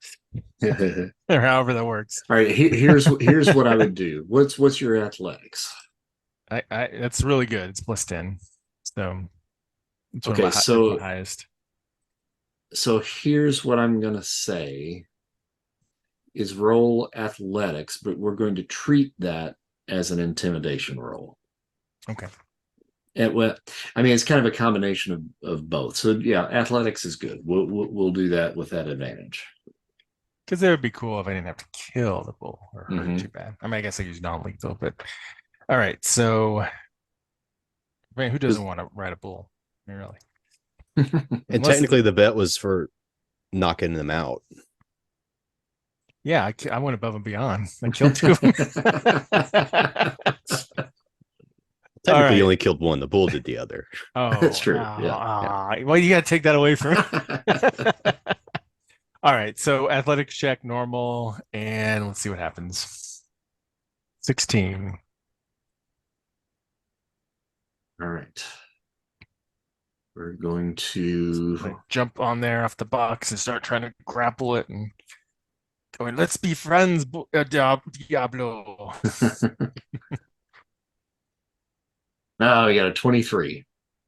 or however that works. All right, here's what I would do. What's your athletics? I that's really good. It's +10, so it's okay. my highest. So here's what I'm gonna say: is roll athletics, but we're going to treat that as an intimidation roll. Okay. And well, I mean, it's kind of a combination of both. So yeah, athletics is good. We'll do that with that advantage. Because it would be cool if I didn't have to kill the bull or hurt too bad. I mean, I guess I use non-lethal, but all right. So, man, who doesn't want to ride a bull? I mean, really? And technically, the bet was for knocking them out. Yeah, I went above and beyond. I killed 2 of them. Technically, you only killed one. The bull did the other. Oh, that's true. Yeah. Well, you got to take that away from me. All right. So athletics check, normal, and let's see what happens. 16. All right. We're going to Like jump on there off the box and start trying to grapple it and going, let's be friends, Diablo. now we got a 23.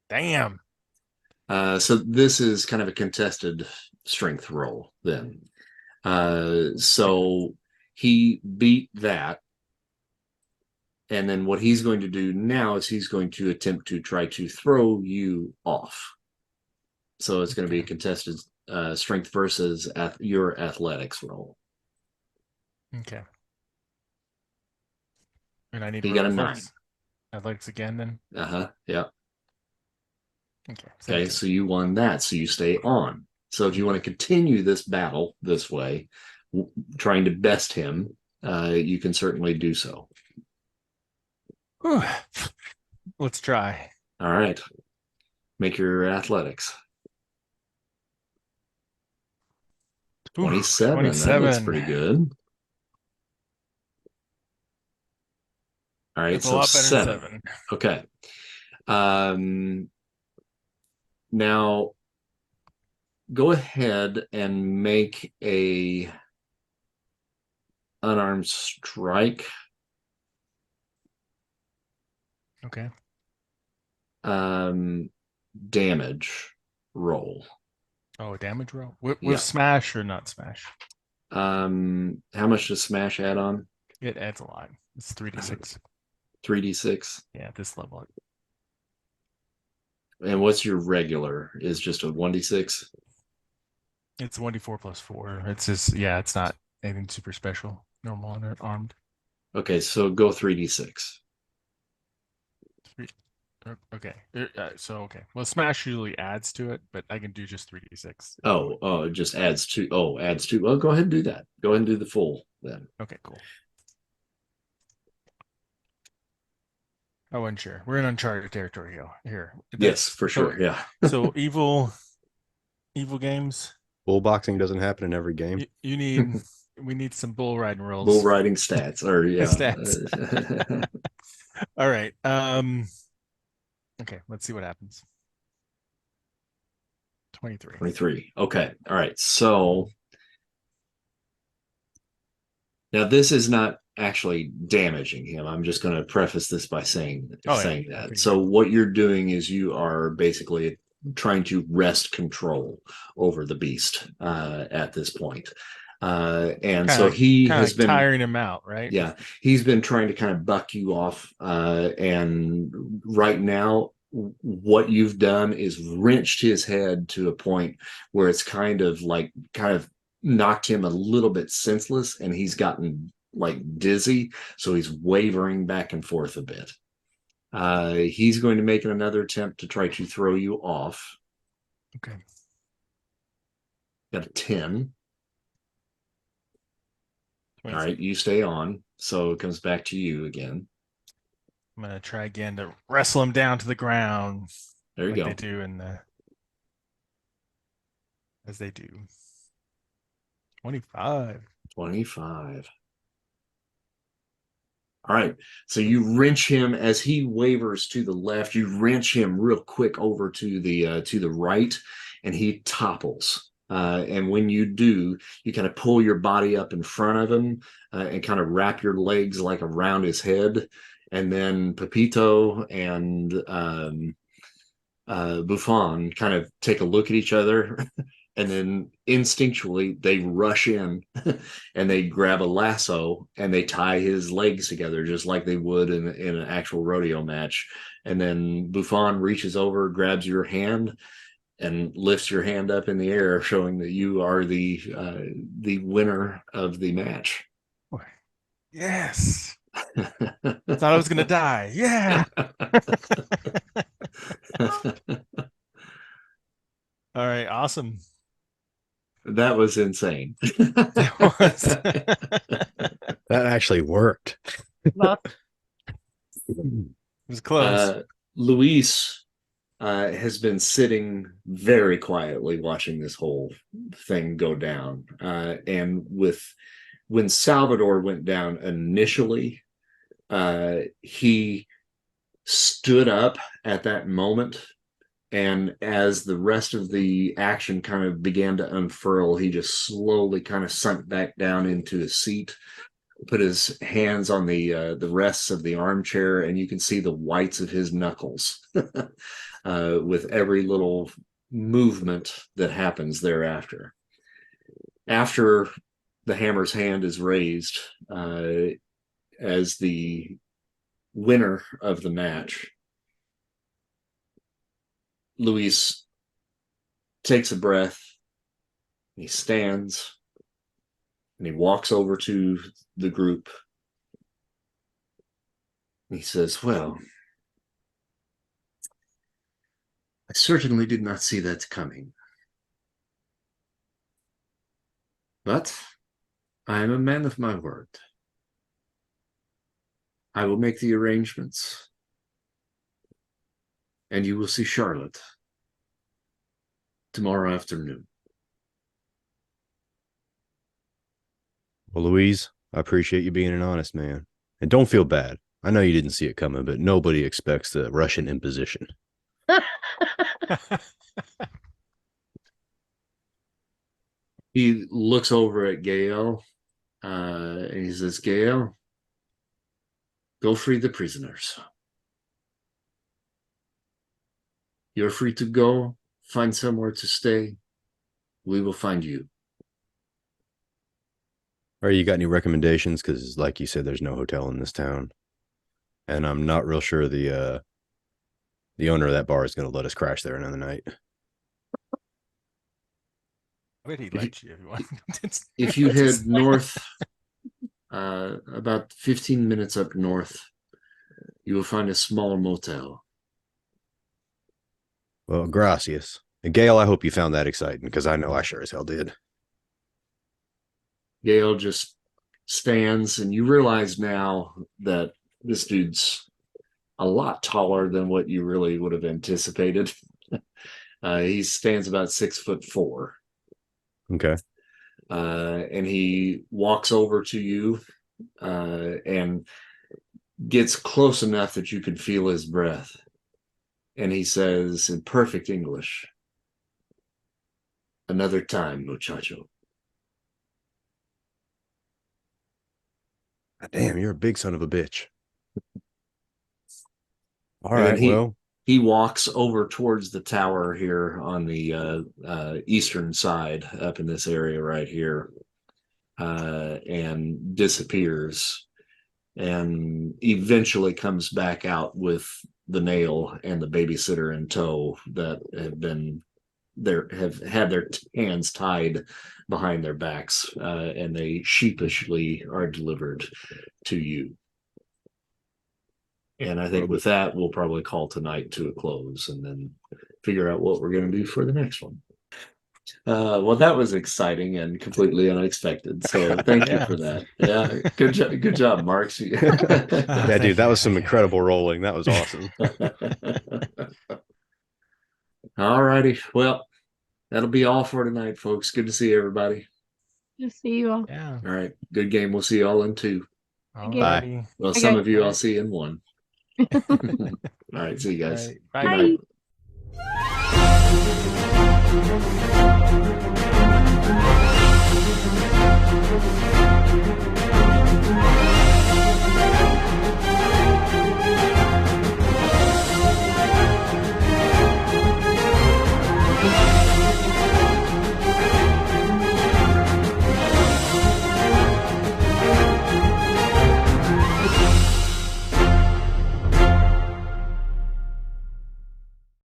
Damn. So this is kind of a contested strength roll then. So he beat that. And then what he's going to do now is he's going to attempt to try to throw you off. So it's going to be a contested strength versus your athletics roll. Okay. And I need He to got roll a 9. athletics. Athletics again then? Yeah. Okay. Okay, 17. so you won that. So you stay on. So if you want to continue this battle this way, trying to best him, you can certainly do so. Whew. Let's try. All right. Make your athletics. Ooh, 27. That looks 27. pretty good. All right, That's a so lot better than 7. 7. Okay. Now go ahead and make a unarmed strike. Okay. Damage roll. Oh, a damage roll? With Yeah. smash or not smash? How much does smash add on? It adds a lot. It's 3d6. 3d6. Yeah, this level. And what's your regular? Is just a 1d6? It's 1d4 plus 4. It's just, yeah, it's not anything super special. Normal and armed. Okay, so go 3d6. Okay. Okay. Well, smash usually adds to it, but I can do just 3d6. Oh, it just adds 2. Oh, adds 2. Well, go ahead and do that. Go ahead and do the full then. Okay, cool. I wasn't sure. We're in uncharted territory here. Yes, for sure. Yeah. So evil games. Bullboxing doesn't happen in every game. We need some bull riding rolls. Bull riding stats, or yeah. Stats. All right. Okay, let's see what happens. 23. 23. Okay. All right. So now this is not actually damaging him. I'm just going to preface this by saying that. So what you're doing is you are basically trying to wrest control over the beast at this point. So he has been tiring him out, right? Yeah, he's been trying to kind of buck you off. And right now, what you've done is wrenched his head to a point where it's kind of knocked him a little bit senseless, and he's gotten like dizzy. So he's wavering back and forth a bit. He's going to make another attempt to try to throw you off. Okay. Got a 10. 26. All right, you stay on. So it comes back to you again. I'm gonna try again to wrestle him down to the ground. There you go. They do as they do. 25. 25. All right. So you wrench him as he wavers to the left. You wrench him real quick over to the right, and he topples. And when you do, you kind of pull your body up in front of him and kind of wrap your legs like around his head. And then Pepito and Buffon kind of take a look at each other. And then instinctually they rush in and they grab a lasso and they tie his legs together just like they would in an actual rodeo match. And then Buffon reaches over, grabs your hand, and lifts your hand up in the air, showing that you are the winner of the match. Yes. Thought I was gonna die. Yeah. All right. Awesome. That was insane. That actually worked. It was close. Luis has been sitting very quietly watching this whole thing go down. And when Salvador went down initially, he stood up at that moment. And as the rest of the action kind of began to unfurl, he just slowly kind of sunk back down into his seat, put his hands on the rests of the armchair, and you can see the whites of his knuckles with every little movement that happens thereafter. After the hammer's hand is raised as the winner of the match, Luis takes a breath, he stands, and he walks over to the group. He says, well, I certainly did not see that coming. But I am a man of my word. I will make the arrangements, and you will see Charlotte tomorrow afternoon. Well, Louise, I appreciate you being an honest man. And don't feel bad. I know you didn't see it coming, but nobody expects the Russian imposition. He looks over at Gael, and he says, Gael, go free the prisoners. You're free to go, find somewhere to stay. We will find you. All right, you got any recommendations? Because, like you said, there's no hotel in this town, and I'm not real sure the owner of that bar is going to let us crash there another night. I bet he'd let you if you want. If you head north, about 15 minutes up north, you will find a small motel. Well, gracias. And Gail, I hope you found that exciting, because I know I sure as hell did. Gail just stands, and you realize now that this dude's a lot taller than what you really would have anticipated. He stands about 6'4". Okay. And he walks over to you and gets close enough that you can feel his breath. And he says in perfect English, another time, muchacho. God damn, you're a big son of a bitch. All And right, well. He walks over towards the tower here on the eastern side, up in this area right here, and disappears, and eventually comes back out with the nail and the babysitter in tow that have had their hands tied behind their backs, and they sheepishly are delivered to you. And I think with that, we'll probably call tonight to a close and then figure out what we're going to do for the next one. Well, that was exciting and completely unexpected. So thank you for that. Yeah, good job, Mark. Yeah, dude, that was some incredible rolling. That was awesome. All righty. Well, that'll be all for tonight, folks. Good to see everybody. Good to see you all. Yeah. All right. Good game. We'll see you all in 2. Alrighty. Well, Okay. some of you I'll see in 1. All right. See you guys. All Good right, bye. night. Bye.